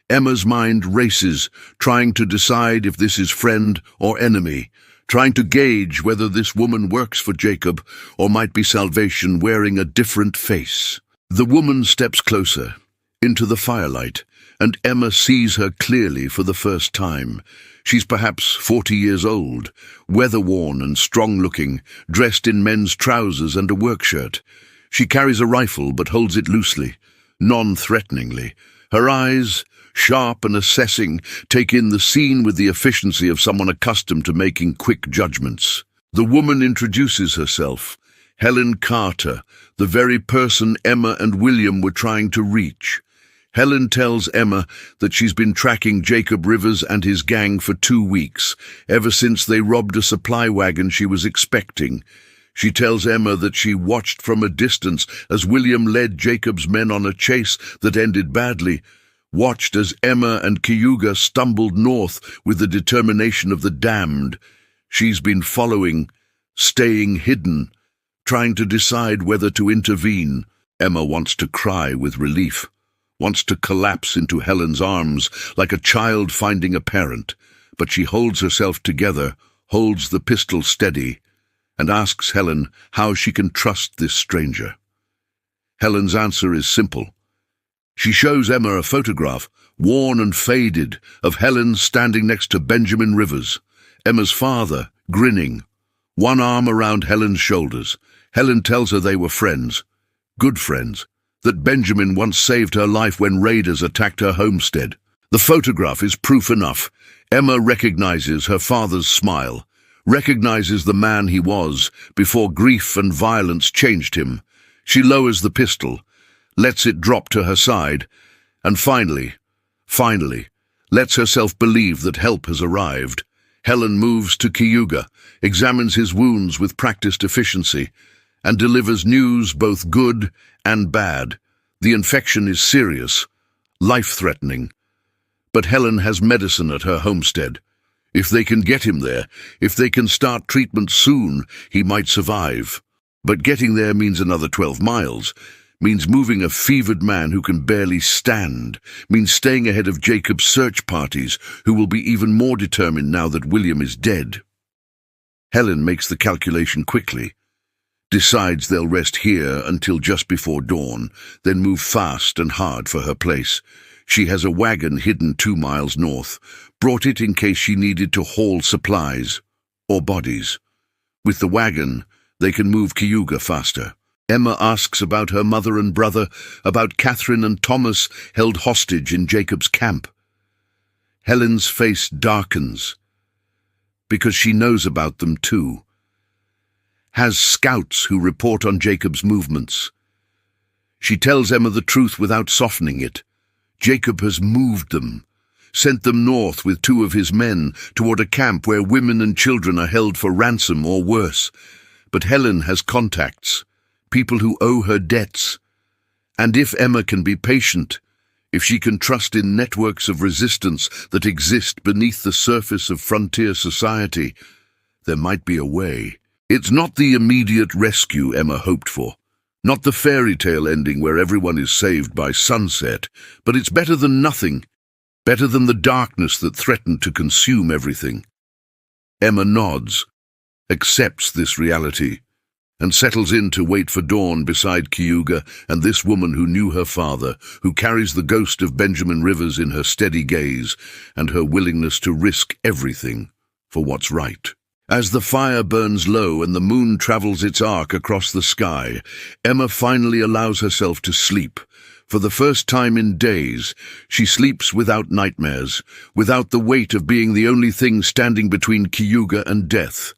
Emma's mind races, trying to decide if this is friend or enemy, trying to gauge whether this woman works for Jacob or might be salvation wearing a different face. The woman steps closer, into the firelight, and Emma sees her clearly for the first time. She's perhaps 40 years old, weather-worn and strong-looking, dressed in men's trousers and a work shirt. She carries a rifle but holds it loosely, non-threateningly. Her eyes, sharp and assessing, take in the scene with the efficiency of someone accustomed to making quick judgments. The woman introduces herself, Helen Carter, the very person Emma and William were trying to reach. Helen tells Emma that she's been tracking Jacob Rivers and his gang for 2 weeks, ever since they robbed a supply wagon she was expecting. She tells Emma that she watched from a distance as William led Jacob's men on a chase that ended badly, watched as Emma and Cayuga stumbled north with the determination of the damned. She's been following, staying hidden, trying to decide whether to intervene. Emma wants to cry with relief, wants to collapse into Helen's arms like a child finding a parent, but she holds herself together, holds the pistol steady, and asks Helen how she can trust this stranger. Helen's answer is simple. She shows Emma a photograph, worn and faded, of Helen standing next to Benjamin Rivers, Emma's father, grinning, one arm around Helen's shoulders. Helen tells her they were friends, good friends, that Benjamin once saved her life when raiders attacked her homestead. The photograph is proof enough. Emma recognizes her father's smile, recognizes the man he was before grief and violence changed him. She lowers the pistol, lets it drop to her side, and finally, lets herself believe that help has arrived. Helen moves to Cayuga, examines his wounds with practiced efficiency, and delivers news both good and bad. The infection is serious, life-threatening. But Helen has medicine at her homestead. If they can get him there, if they can start treatment soon, he might survive. But getting there means another 12 miles, means moving a fevered man who can barely stand, means staying ahead of Jacob's search parties, who will be even more determined now that William is dead. Helen makes the calculation quickly, decides they'll rest here until just before dawn, then move fast and hard for her place. She has a wagon hidden 2 miles north, brought it in case she needed to haul supplies or bodies. With the wagon, they can move Cayuga faster. Emma asks about her mother and brother, about Catherine and Thomas held hostage in Jacob's camp. Helen's face darkens, because she knows about them too. Has scouts who report on Jacob's movements. She tells Emma the truth without softening it. Jacob has moved them, sent them north with 2 of his men toward a camp where women and children are held for ransom or worse. But Helen has contacts, people who owe her debts. And if Emma can be patient, if she can trust in networks of resistance that exist beneath the surface of frontier society, there might be a way. It's not the immediate rescue Emma hoped for, not the fairy tale ending where everyone is saved by sunset, but it's better than nothing, better than the darkness that threatened to consume everything. Emma nods, accepts this reality, and settles in to wait for dawn beside Cayuga and this woman who knew her father, who carries the ghost of Benjamin Rivers in her steady gaze and her willingness to risk everything for what's right. As the fire burns low and the moon travels its arc across the sky, Emma finally allows herself to sleep. For the first time in days, she sleeps without nightmares, without the weight of being the only thing standing between Cayuga and death.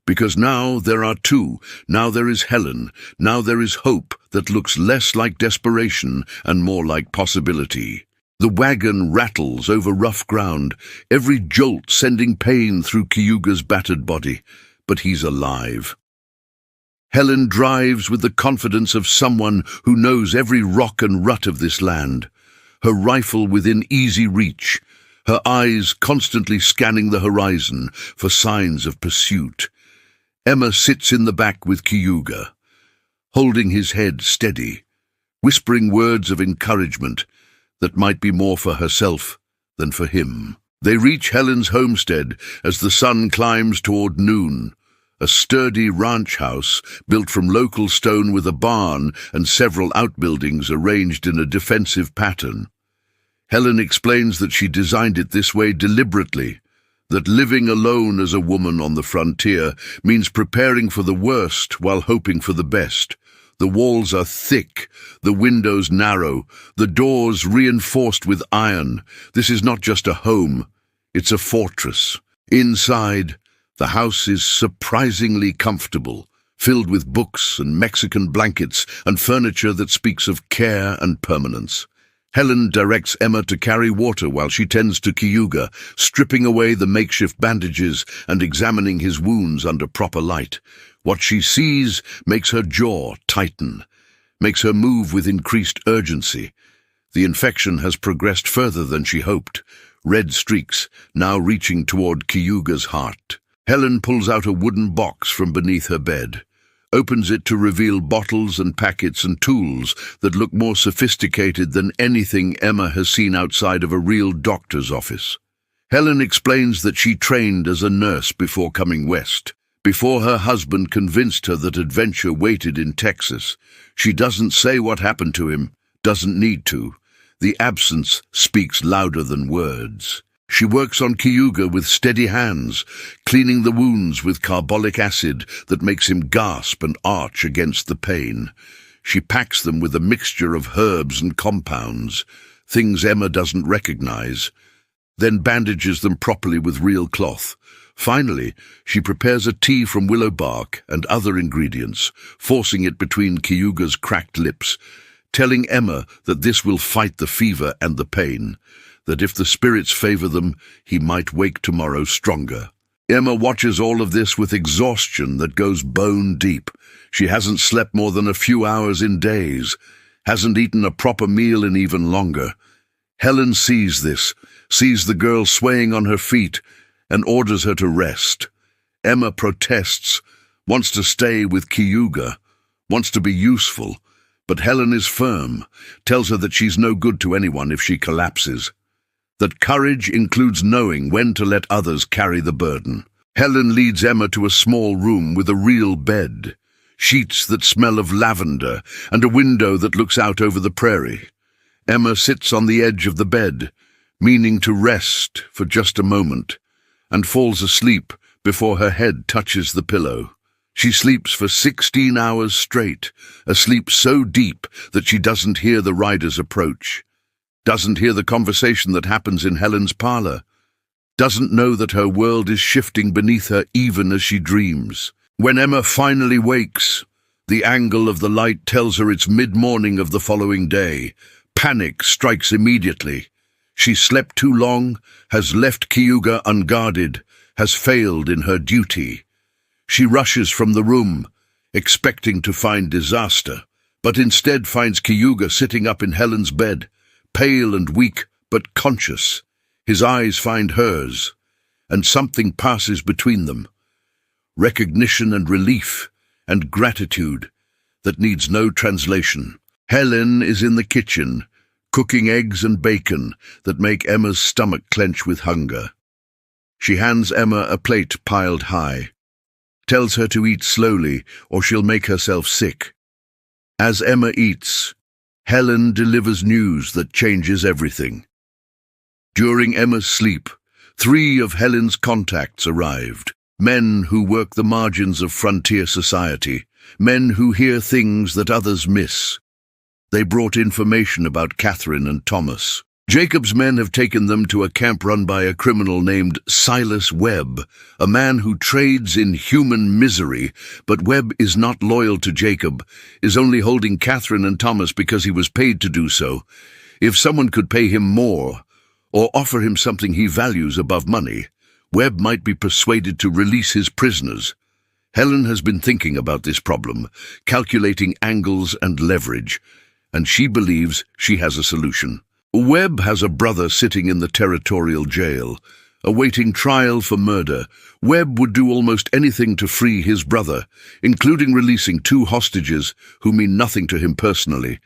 Because now there are 2, now there is Helen, now there is hope that looks less like desperation and more like possibility. The wagon rattles over rough ground, every jolt sending pain through Cayuga's battered body, but he's alive. Helen drives with the confidence of someone who knows every rock and rut of this land, her rifle within easy reach, her eyes constantly scanning the horizon for signs of pursuit. Emma sits in the back with Cayuga, holding his head steady, whispering words of encouragement that might be more for herself than for him. They reach Helen's homestead as the sun climbs toward noon, a sturdy ranch house built from local stone with a barn and several outbuildings arranged in a defensive pattern. Helen explains that she designed it this way deliberately, that living alone as a woman on the frontier means preparing for the worst while hoping for the best. The walls are thick, the windows narrow, the doors reinforced with iron. This is not just a home, it's a fortress. Inside, the house is surprisingly comfortable, filled with books and Mexican blankets and furniture that speaks of care and permanence. Helen directs Emma to carry water while she tends to Cayuga, stripping away the makeshift bandages and examining his wounds under proper light. What she sees makes her jaw tighten, makes her move with increased urgency. The infection has progressed further than she hoped, red streaks now reaching toward Cayuga's heart. Helen pulls out a wooden box from beneath her bed, opens it to reveal bottles and packets and tools that look more sophisticated than anything Emma has seen outside of a real doctor's office. Helen explains that she trained as a nurse before coming west, before her husband convinced her that adventure waited in Texas. She doesn't say what happened to him, doesn't need to. The absence speaks louder than words. She works on Cayuga with steady hands, cleaning the wounds with carbolic acid that makes him gasp and arch against the pain. She packs them with a mixture of herbs and compounds, things Emma doesn't recognize, then bandages them properly with real cloth. Finally, she prepares a tea from willow bark and other ingredients, forcing it between Cayuga's cracked lips, telling Emma that this will fight the fever and the pain, that if the spirits favor them, he might wake tomorrow stronger. Emma watches all of this with exhaustion that goes bone deep. She hasn't slept more than a few hours in days, hasn't eaten a proper meal in even longer. Helen sees this, sees the girl swaying on her feet, and orders her to rest. Emma protests, wants to stay with Cayuga, wants to be useful, but Helen is firm, tells her that she's no good to anyone if she collapses. That courage includes knowing when to let others carry the burden. Helen leads Emma to a small room with a real bed, sheets that smell of lavender, and a window that looks out over the prairie. Emma sits on the edge of the bed, meaning to rest for just a moment, and falls asleep before her head touches the pillow. She sleeps for 16 hours straight, a sleep so deep that she doesn't hear the riders approach, doesn't hear the conversation that happens in Helen's parlor, doesn't know that her world is shifting beneath her even as she dreams. When Emma finally wakes, the angle of the light tells her it's mid-morning of the following day. Panic strikes immediately. She slept too long, has left Cayuga unguarded, has failed in her duty. She rushes from the room, expecting to find disaster, but instead finds Cayuga sitting up in Helen's bed, pale and weak but conscious. His eyes find hers, and something passes between them. Recognition and relief and gratitude that needs no translation. Helen is in the kitchen, cooking eggs and bacon that make Emma's stomach clench with hunger. She hands Emma a plate piled high, tells her to eat slowly or she'll make herself sick. As Emma eats, Helen delivers news that changes everything. During Emma's sleep, 3 of Helen's contacts arrived, men who work the margins of frontier society, men who hear things that others miss. They brought information about Catherine and Thomas. Jacob's men have taken them to a camp run by a criminal named Silas Webb, a man who trades in human misery, but Webb is not loyal to Jacob, is only holding Catherine and Thomas because he was paid to do so. If someone could pay him more, or offer him something he values above money, Webb might be persuaded to release his prisoners. Helen has been thinking about this problem, calculating angles and leverage, and she believes she has a solution. Webb has a brother sitting in the territorial jail, awaiting trial for murder. Webb would do almost anything to free his brother, including releasing 2 hostages who mean nothing to him personally.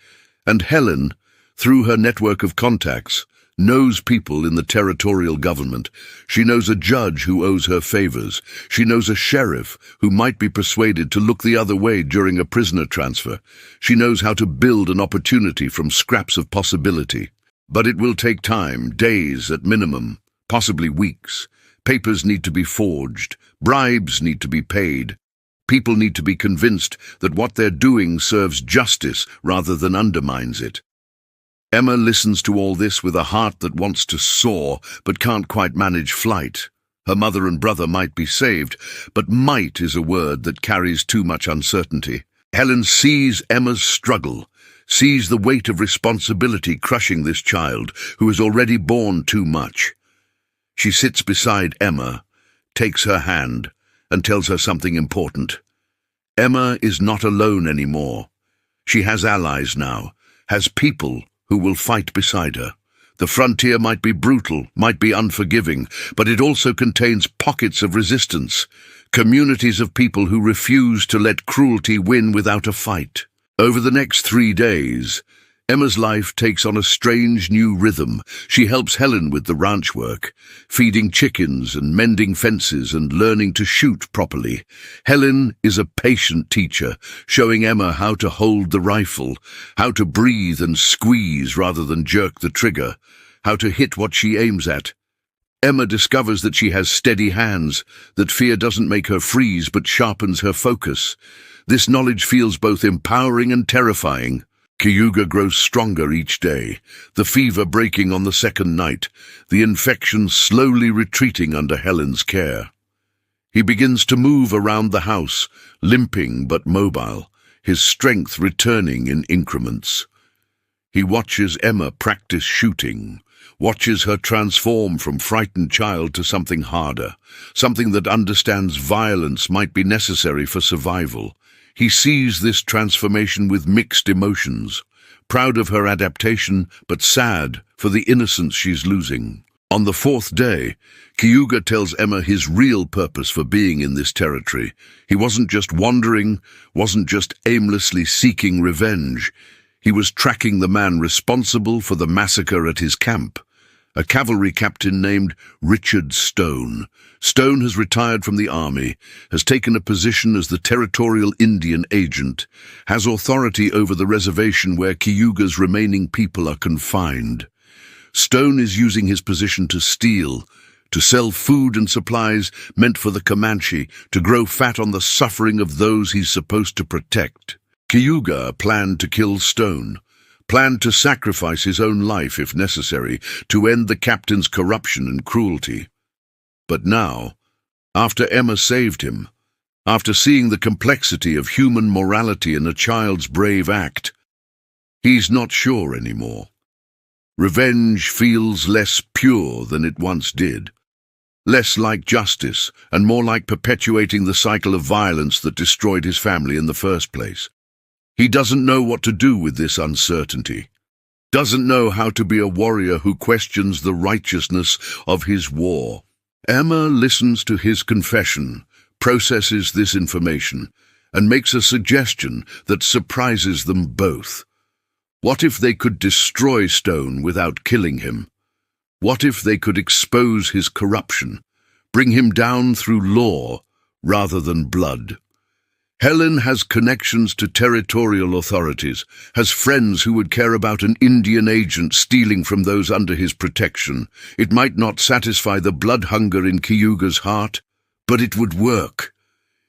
And Helen, through her network of contacts, knows people in the territorial government. She knows a judge who owes her favors. She knows a sheriff who might be persuaded to look the other way during a prisoner transfer. She knows how to build an opportunity from scraps of possibility. But it will take time, days at minimum, possibly weeks. Papers need to be forged. Bribes need to be paid. People need to be convinced that what they're doing serves justice rather than undermines it. Emma listens to all this with a heart that wants to soar but can't quite manage flight. Her mother and brother might be saved, but might is a word that carries too much uncertainty. Helen sees Emma's struggle, sees the weight of responsibility crushing this child who has already borne too much. She sits beside Emma, takes her hand, and tells her something important. Emma is not alone anymore. She has allies now, has people who will fight beside her. The frontier might be brutal, might be unforgiving, but it also contains pockets of resistance, communities of people who refuse to let cruelty win without a fight. Over the next 3 days, Emma's life takes on a strange new rhythm. She helps Helen with the ranch work, feeding chickens and mending fences and learning to shoot properly. Helen is a patient teacher, showing Emma how to hold the rifle, how to breathe and squeeze rather than jerk the trigger, how to hit what she aims at. Emma discovers that she has steady hands, that fear doesn't make her freeze but sharpens her focus. This knowledge feels both empowering and terrifying. Cayuga grows stronger each day, the fever breaking on the 2nd night, the infection slowly retreating under Helen's care. He begins to move around the house, limping but mobile, his strength returning in increments. He watches Emma practice shooting, watches her transform from frightened child to something harder, something that understands violence might be necessary for survival. He sees this transformation with mixed emotions, proud of her adaptation, but sad for the innocence she's losing. On the fourth day, Cayuga tells Emma his real purpose for being in this territory. He wasn't just wandering, wasn't just aimlessly seeking revenge. He was tracking the man responsible for the massacre at his camp, a cavalry captain named Richard Stone. Stone has retired from the army, has taken a position as the territorial Indian agent, has authority over the reservation where Cayuga's remaining people are confined. Stone is using his position to steal, to sell food and supplies meant for the Comanche, to grow fat on the suffering of those he's supposed to protect. Cayuga planned to kill Stone, planned to sacrifice his own life if necessary, to end the captain's corruption and cruelty. But now, after Emma saved him, after seeing the complexity of human morality in a child's brave act, he's not sure anymore. Revenge feels less pure than it once did, less like justice and more like perpetuating the cycle of violence that destroyed his family in the first place. He doesn't know what to do with this uncertainty, doesn't know how to be a warrior who questions the righteousness of his war. Emma listens to his confession, processes this information, and makes a suggestion that surprises them both. What if they could destroy Stone without killing him? What if they could expose his corruption, bring him down through law rather than blood? Helen has connections to territorial authorities, has friends who would care about an Indian agent stealing from those under his protection. It might not satisfy the blood hunger in Cayuga's heart, but it would work.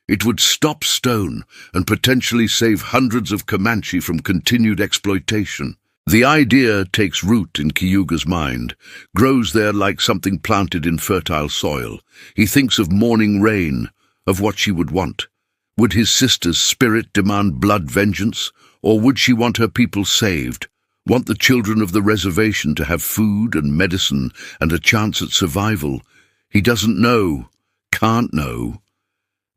It would stop Stone and potentially save hundreds of Comanche from continued exploitation. The idea takes root in Cayuga's mind, grows there like something planted in fertile soil. He thinks of morning rain, of what she would want. Would his sister's spirit demand blood vengeance, or would she want her people saved, want the children of the reservation to have food and medicine and a chance at survival? He doesn't know, can't know.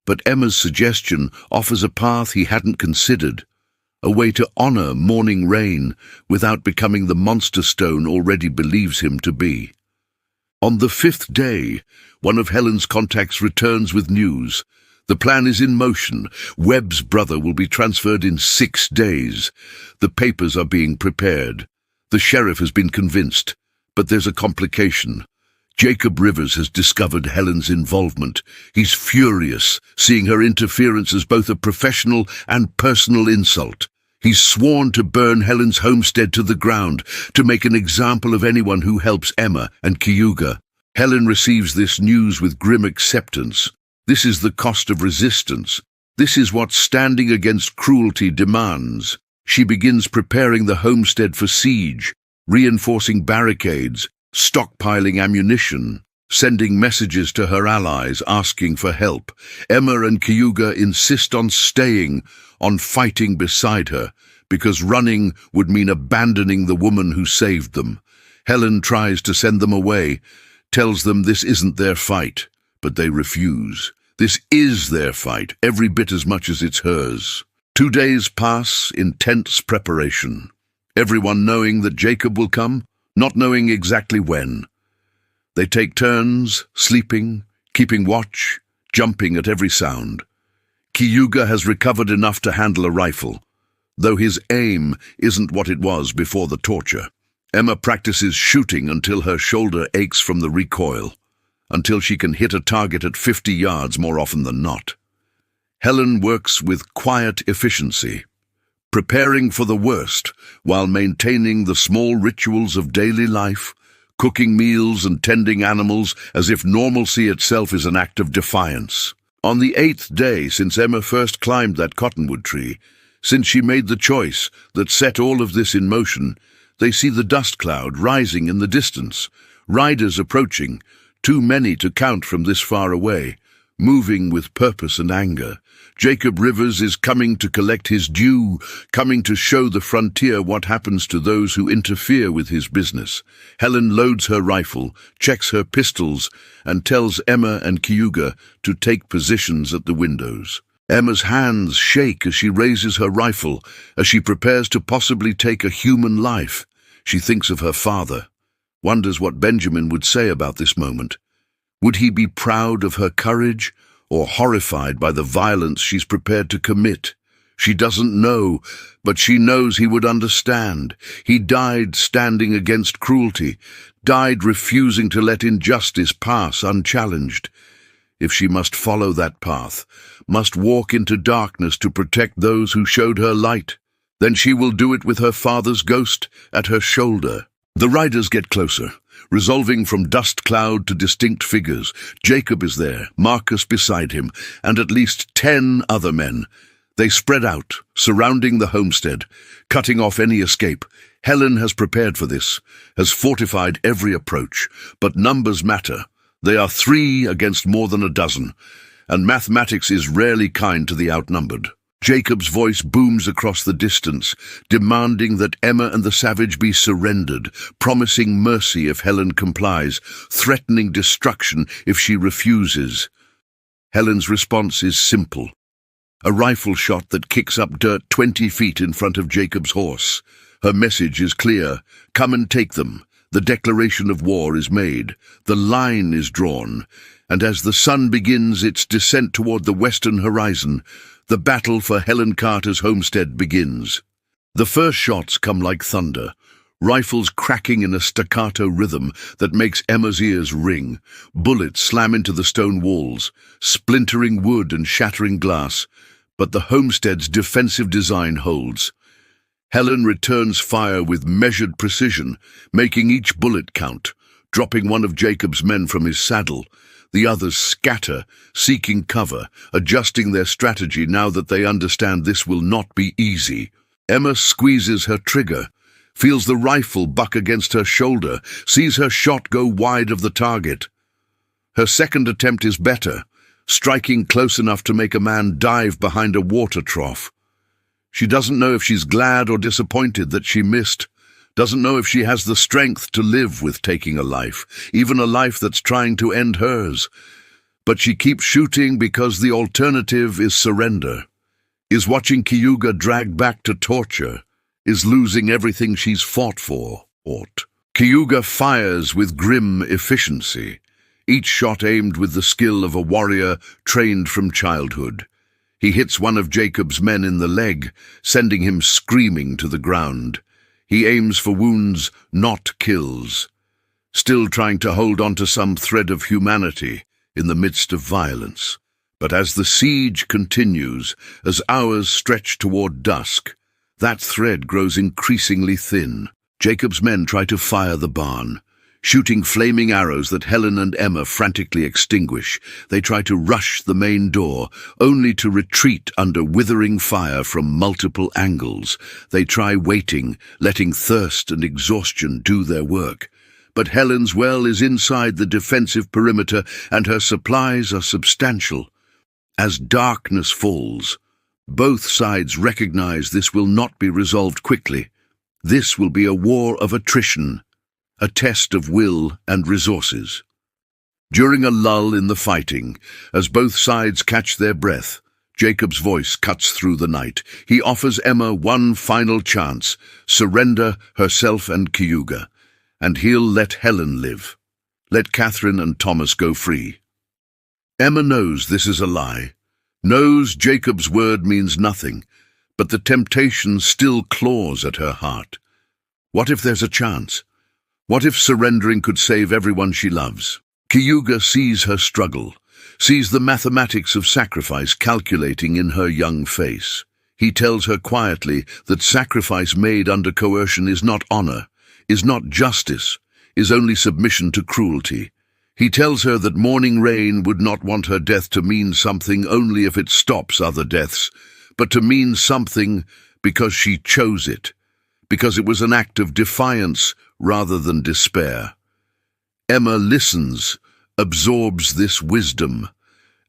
But Emma's suggestion offers a path he hadn't considered, a way to honor morning rain without becoming the monster Stone already believes him to be. On the fifth day, one of Helen's contacts returns with news. The plan is in motion. Webb's brother will be transferred in 6 days. The papers are being prepared. The sheriff has been convinced, but there's a complication. Jacob Rivers has discovered Helen's involvement. He's furious, seeing her interference as both a professional and personal insult. He's sworn to burn Helen's homestead to the ground, to make an example of anyone who helps Emma and Cayuga. Helen receives this news with grim acceptance. This is the cost of resistance. This is what standing against cruelty demands. She begins preparing the homestead for siege, reinforcing barricades, stockpiling ammunition, sending messages to her allies asking for help. Emma and Cayuga insist on staying, on fighting beside her, because running would mean abandoning the woman who saved them. Helen tries to send them away, tells them this isn't their fight, but they refuse. This is their fight, every bit as much as it's hers. 2 days pass in tense preparation. Everyone knowing that Jacob will come, not knowing exactly when. They take turns, sleeping, keeping watch, jumping at every sound. Cayuga has recovered enough to handle a rifle, though his aim isn't what it was before the torture. Emma practices shooting until her shoulder aches from the recoil, until she can hit a target at 50 yards more often than not. Helen works with quiet efficiency, preparing for the worst while maintaining the small rituals of daily life, cooking meals and tending animals as if normalcy itself is an act of defiance. On the 8th day since Emma first climbed that cottonwood tree, since she made the choice that set all of this in motion, they see the dust cloud rising in the distance, riders approaching, too many to count from this far away, moving with purpose and anger. Jacob Rivers is coming to collect his due, coming to show the frontier what happens to those who interfere with his business. Helen loads her rifle, checks her pistols, and tells Emma and Cayuga to take positions at the windows. Emma's hands shake as she raises her rifle, as she prepares to possibly take a human life. She thinks of her father, wonders what Benjamin would say about this moment. Would he be proud of her courage, or horrified by the violence she's prepared to commit? She doesn't know, but she knows he would understand. He died standing against cruelty, died refusing to let injustice pass unchallenged. If she must follow that path, must walk into darkness to protect those who showed her light, then she will do it with her father's ghost at her shoulder. The riders get closer, resolving from dust cloud to distinct figures. Jacob is there, Marcus beside him, and at least 10 other men. They spread out, surrounding the homestead, cutting off any escape. Helen has prepared for this, has fortified every approach, but numbers matter. They are 3 against more than a dozen, and mathematics is rarely kind to the outnumbered. Jacob's voice booms across the distance, demanding that Emma and the savage be surrendered, promising mercy if Helen complies, threatening destruction if she refuses. Helen's response is simple. A rifle shot that kicks up dirt 20 feet in front of Jacob's horse. Her message is clear. Come and take them. The declaration of war is made. The line is drawn. And as the sun begins its descent toward the western horizon, the battle for Helen Carter's homestead begins. The first shots come like thunder, rifles cracking in a staccato rhythm that makes Emma's ears ring. Bullets slam into the stone walls, splintering wood and shattering glass, but the homestead's defensive design holds. Helen returns fire with measured precision, making each bullet count, dropping one of Jacob's men from his saddle. The others scatter, seeking cover, adjusting their strategy now that they understand this will not be easy. Emma squeezes her trigger, feels the rifle buck against her shoulder, sees her shot go wide of the target. Her second attempt is better, striking close enough to make a man dive behind a water trough. She doesn't know if she's glad or disappointed that she missed, doesn't know if she has the strength to live with taking a life, even a life that's trying to end hers. But she keeps shooting because the alternative is surrender, is watching Cayuga dragged back to torture, is losing everything she's fought for. Cayuga fires with grim efficiency, each shot aimed with the skill of a warrior trained from childhood. He hits one of Jacob's men in the leg, sending him screaming to the ground. He aims for wounds, not kills, still trying to hold on to some thread of humanity in the midst of violence. But as the siege continues, as hours stretch toward dusk, that thread grows increasingly thin. Jacob's men try to fire the barn, shooting flaming arrows that Helen and Emma frantically extinguish. They try to rush the main door, only to retreat under withering fire from multiple angles. They try waiting, letting thirst and exhaustion do their work. But Helen's well is inside the defensive perimeter, and her supplies are substantial. As darkness falls, both sides recognize this will not be resolved quickly. This will be a war of attrition, a test of will and resources. During a lull in the fighting, as both sides catch their breath, Jacob's voice cuts through the night. He offers Emma one final chance, surrender herself and Cayuga, and he'll let Helen live. Let Catherine and Thomas go free. Emma knows this is a lie, knows Jacob's word means nothing, but the temptation still claws at her heart. What if there's a chance? What if surrendering could save everyone she loves? Cayuga sees her struggle, sees the mathematics of sacrifice calculating in her young face. He tells her quietly that sacrifice made under coercion is not honor, is not justice, is only submission to cruelty. He tells her that Morning Rain would not want her death to mean something only if it stops other deaths, but to mean something because she chose it, because it was an act of defiance rather than despair. Emma listens, absorbs this wisdom,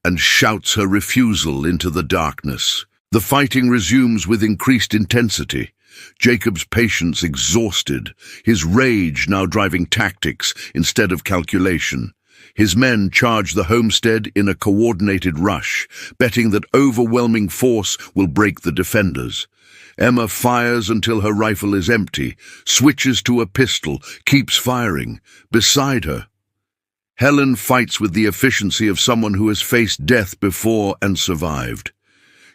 and shouts her refusal into the darkness. The fighting resumes with increased intensity. Jacob's patience exhausted, his rage now driving tactics instead of calculation. His men charge the homestead in a coordinated rush, betting that overwhelming force will break the defenders. Emma fires until her rifle is empty, switches to a pistol, keeps firing. Beside her, Helen fights with the efficiency of someone who has faced death before and survived.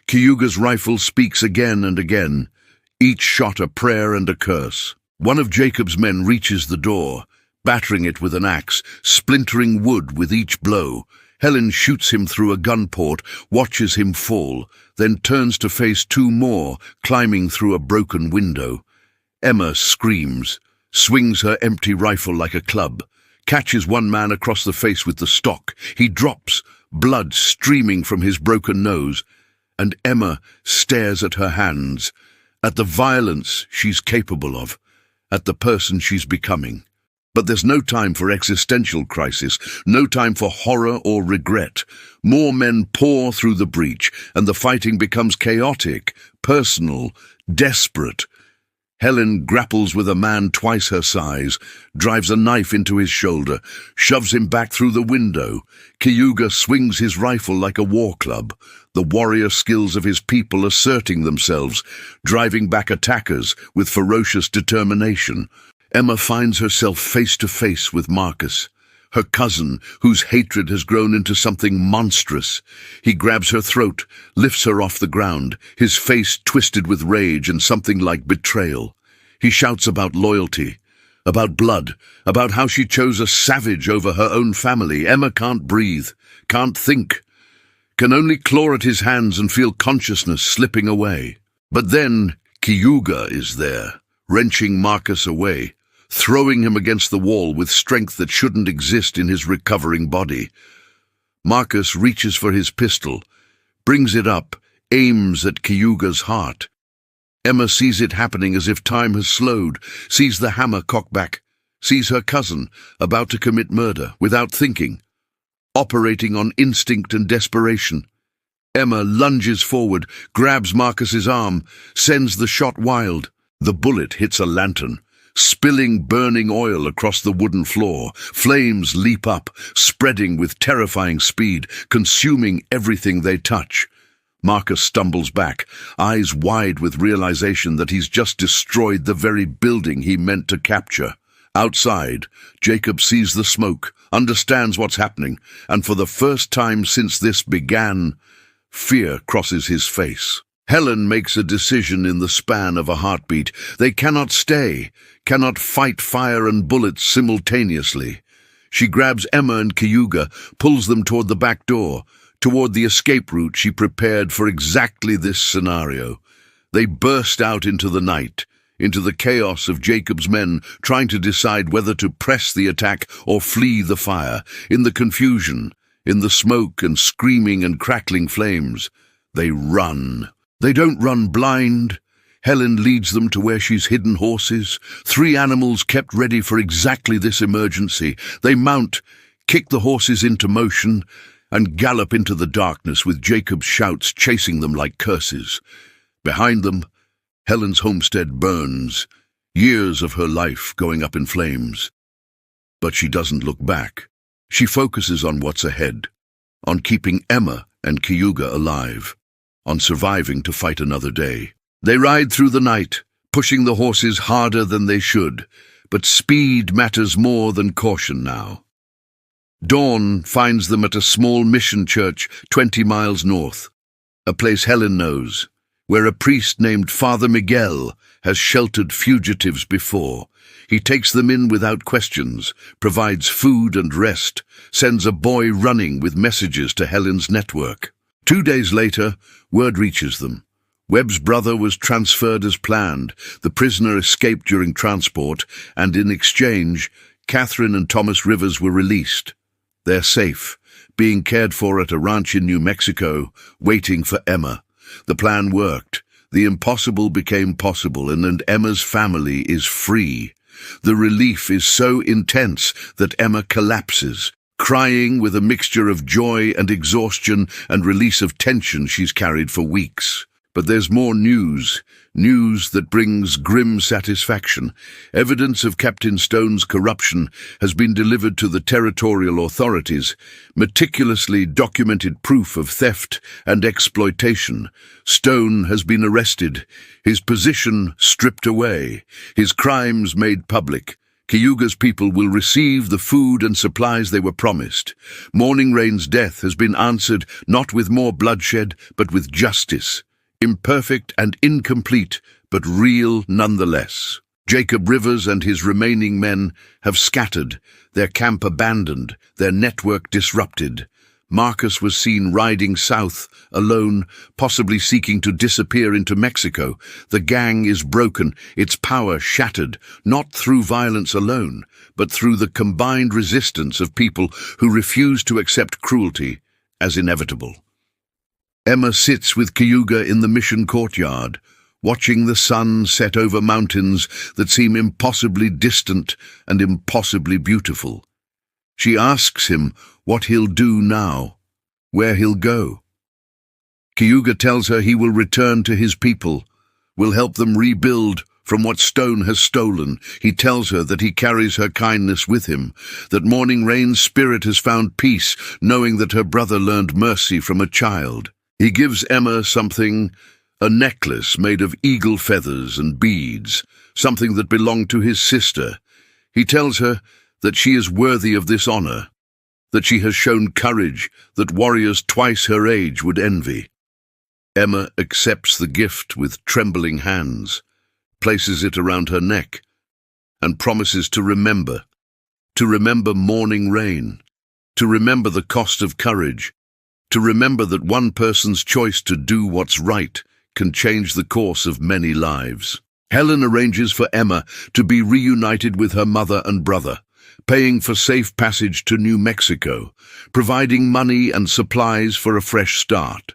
Cayuga's rifle speaks again and again, each shot a prayer and a curse. One of Jacob's men reaches the door, battering it with an axe, splintering wood with each blow. Helen shoots him through a gun port, watches him fall, then turns to face two more, climbing through a broken window. Emma screams, swings her empty rifle like a club, catches one man across the face with the stock. He drops, blood streaming from his broken nose, and Emma stares at her hands, at the violence she's capable of, at the person she's becoming. But there's no time for existential crisis, no time for horror or regret. More men pour through the breach, and the fighting becomes chaotic, personal, desperate. Helen grapples with a man twice her size, drives a knife into his shoulder, shoves him back through the window. Cayuga swings his rifle like a war club, the warrior skills of his people asserting themselves, driving back attackers with ferocious determination. Emma finds herself face to face with Marcus, her cousin, whose hatred has grown into something monstrous. He grabs her throat, lifts her off the ground, his face twisted with rage and something like betrayal. He shouts about loyalty, about blood, about how she chose a savage over her own family. Emma can't breathe, can't think, can only claw at his hands and feel consciousness slipping away. But then Cayuga is there, wrenching Marcus away, throwing him against the wall with strength that shouldn't exist in his recovering body. Marcus reaches for his pistol, brings it up, aims at Cayuga's heart. Emma sees it happening as if time has slowed, sees the hammer cock back, sees her cousin about to commit murder without thinking, operating on instinct and desperation. Emma lunges forward, grabs Marcus's arm, sends the shot wild. The bullet hits a lantern, spilling burning oil across the wooden floor. Flames leap up, spreading with terrifying speed, consuming everything they touch. Marcus stumbles back, eyes wide with realization that he's just destroyed the very building he meant to capture. Outside, Jacob sees the smoke, understands what's happening, and for the first time since this began, fear crosses his face. Helen makes a decision in the span of a heartbeat. They cannot stay, cannot fight fire and bullets simultaneously. She grabs Emma and Cayuga, pulls them toward the back door, toward the escape route she prepared for exactly this scenario. They burst out into the night, into the chaos of Jacob's men trying to decide whether to press the attack or flee the fire. In the confusion, in the smoke and screaming and crackling flames, they run. They don't run blind. Helen leads them to where she's hidden horses, 3 animals kept ready for exactly this emergency. They mount, kick the horses into motion, and gallop into the darkness with Jacob's shouts chasing them like curses. Behind them, Helen's homestead burns, years of her life going up in flames. But she doesn't look back. She focuses on what's ahead, on keeping Emma and Cayuga alive, on surviving to fight another day. They ride through the night, pushing the horses harder than they should, but speed matters more than caution now. Dawn finds them at a small mission church 20 miles north, a place Helen knows, where a priest named Father Miguel has sheltered fugitives before. He takes them in without questions, provides food and rest, sends a boy running with messages to Helen's network. 2 days later, word reaches them. Webb's brother was transferred as planned. The prisoner escaped during transport, and in exchange, Catherine and Thomas Rivers were released. They're safe, being cared for at a ranch in New Mexico, waiting for Emma. The plan worked. The impossible became possible, and Emma's family is free. The relief is so intense that Emma collapses, crying with a mixture of joy and exhaustion and release of tension she's carried for weeks. But there's more news, news that brings grim satisfaction. Evidence of Captain Stone's corruption has been delivered to the territorial authorities, meticulously documented proof of theft and exploitation. Stone has been arrested, his position stripped away, his crimes made public. Cayuga's people will receive the food and supplies they were promised. Morning Rain's death has been answered not with more bloodshed, but with justice. Imperfect and incomplete, but real nonetheless. Jacob Rivers and his remaining men have scattered, their camp abandoned, their network disrupted. Marcus was seen riding south, alone, possibly seeking to disappear into Mexico. The gang is broken, its power shattered, not through violence alone, but through the combined resistance of people who refuse to accept cruelty as inevitable. Emma sits with Cayuga in the mission courtyard, watching the sun set over mountains that seem impossibly distant and impossibly beautiful. She asks him what he'll do now, where he'll go. Cayuga tells her he will return to his people, will help them rebuild from what Stone has stolen. He tells her that he carries her kindness with him, that Morning Rain's spirit has found peace, knowing that her brother learned mercy from a child. He gives Emma something, a necklace made of eagle feathers and beads, something that belonged to his sister. He tells her that she is worthy of this honor, that she has shown courage that warriors twice her age would envy. Emma accepts the gift with trembling hands, places it around her neck, and promises to remember Morning Rain, to remember the cost of courage, to remember that one person's choice to do what's right can change the course of many lives. Helen arranges for Emma to be reunited with her mother and brother, paying for safe passage to New Mexico, providing money and supplies for a fresh start.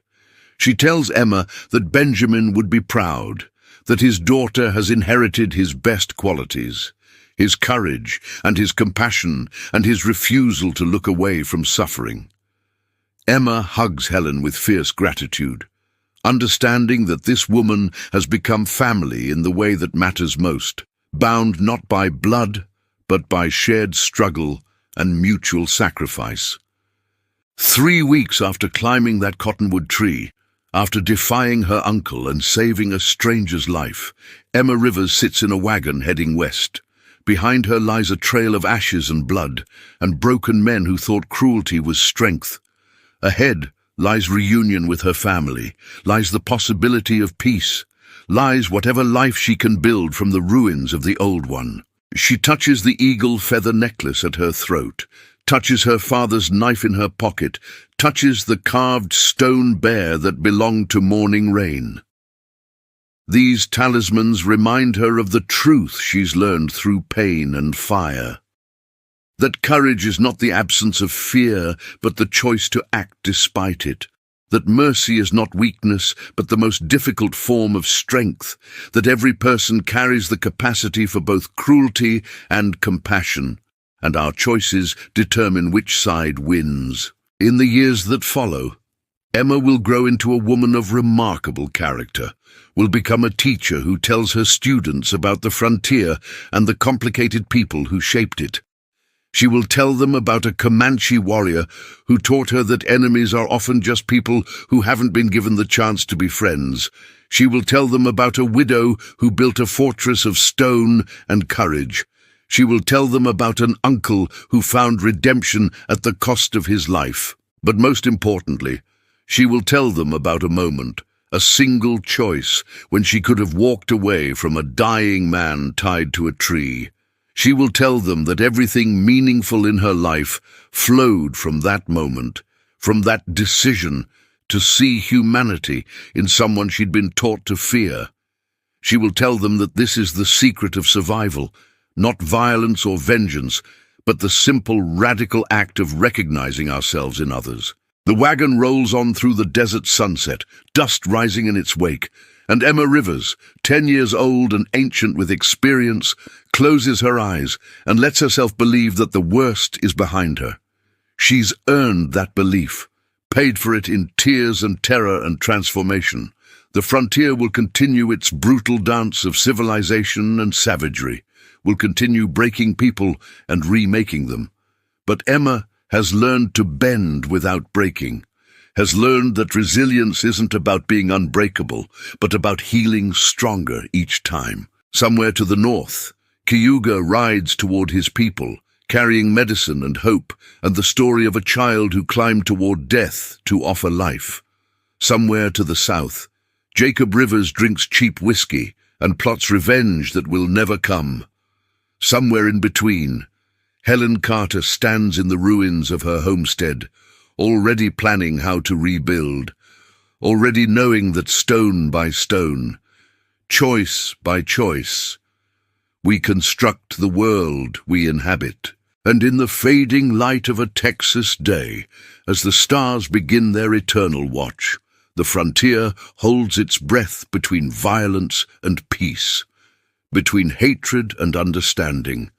She tells Emma that Benjamin would be proud, that his daughter has inherited his best qualities, his courage and his compassion and his refusal to look away from suffering. Emma hugs Helen with fierce gratitude, understanding that this woman has become family in the way that matters most, bound not by blood, but by shared struggle and mutual sacrifice. 3 weeks after climbing that cottonwood tree, after defying her uncle and saving a stranger's life, Emma Rivers sits in a wagon heading west. Behind her lies a trail of ashes and blood, and broken men who thought cruelty was strength. Ahead lies reunion with her family, lies the possibility of peace, lies whatever life she can build from the ruins of the old one. She touches the eagle feather necklace at her throat, touches her father's knife in her pocket, touches the carved stone bear that belonged to Morning Rain. These talismans remind her of the truth she's learned through pain and fire. That courage is not the absence of fear, but the choice to act despite it. That mercy is not weakness, but the most difficult form of strength. That every person carries the capacity for both cruelty and compassion, and our choices determine which side wins. In the years that follow, Emma will grow into a woman of remarkable character, will become a teacher who tells her students about the frontier and the complicated people who shaped it. She will tell them about a Comanche warrior who taught her that enemies are often just people who haven't been given the chance to be friends. She will tell them about a widow who built a fortress of stone and courage. She will tell them about an uncle who found redemption at the cost of his life. But most importantly, she will tell them about a moment, a single choice, when she could have walked away from a dying man tied to a tree. She will tell them that everything meaningful in her life flowed from that moment, from that decision to see humanity in someone she'd been taught to fear. She will tell them that this is the secret of survival, not violence or vengeance, but the simple, radical act of recognizing ourselves in others. The wagon rolls on through the desert sunset, dust rising in its wake, and Emma Rivers, 10 years old and ancient with experience, closes her eyes and lets herself believe that the worst is behind her. She's earned that belief, paid for it in tears and terror and transformation. The frontier will continue its brutal dance of civilization and savagery, will continue breaking people and remaking them. But Emma has learned to bend without breaking, has learned that resilience isn't about being unbreakable, but about healing stronger each time. Somewhere to the north, Cayuga rides toward his people, carrying medicine and hope, and the story of a child who climbed toward death to offer life. Somewhere to the south, Jacob Rivers drinks cheap whiskey and plots revenge that will never come. Somewhere in between, Helen Carter stands in the ruins of her homestead, already planning how to rebuild, already knowing that stone by stone, choice by choice, we construct the world we inhabit. And in the fading light of a Texas day, as the stars begin their eternal watch, the frontier holds its breath between violence and peace, between hatred and understanding,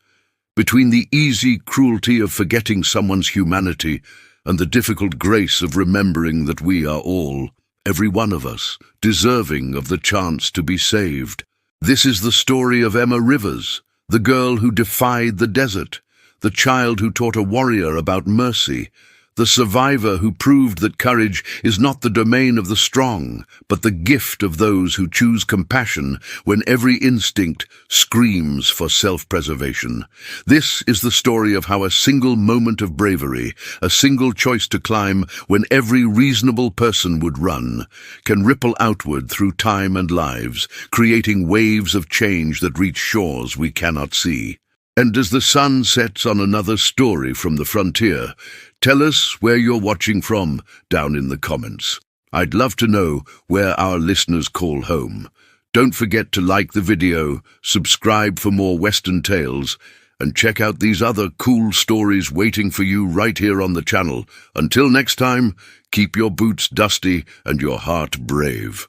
between the easy cruelty of forgetting someone's humanity and the difficult grace of remembering that we are all, every one of us, deserving of the chance to be saved. This is the story of Emma Rivers, the girl who defied the desert, the child who taught a warrior about mercy, the survivor who proved that courage is not the domain of the strong, but the gift of those who choose compassion when every instinct screams for self-preservation. This is the story of how a single moment of bravery, a single choice to climb when every reasonable person would run, can ripple outward through time and lives, creating waves of change that reach shores we cannot see. And as the sun sets on another story from the frontier, tell us where you're watching from down in the comments. I'd love to know where our listeners call home. Don't forget to like the video, subscribe for more Western tales, and check out these other cool stories waiting for you right here on the channel. Until next time, keep your boots dusty and your heart brave.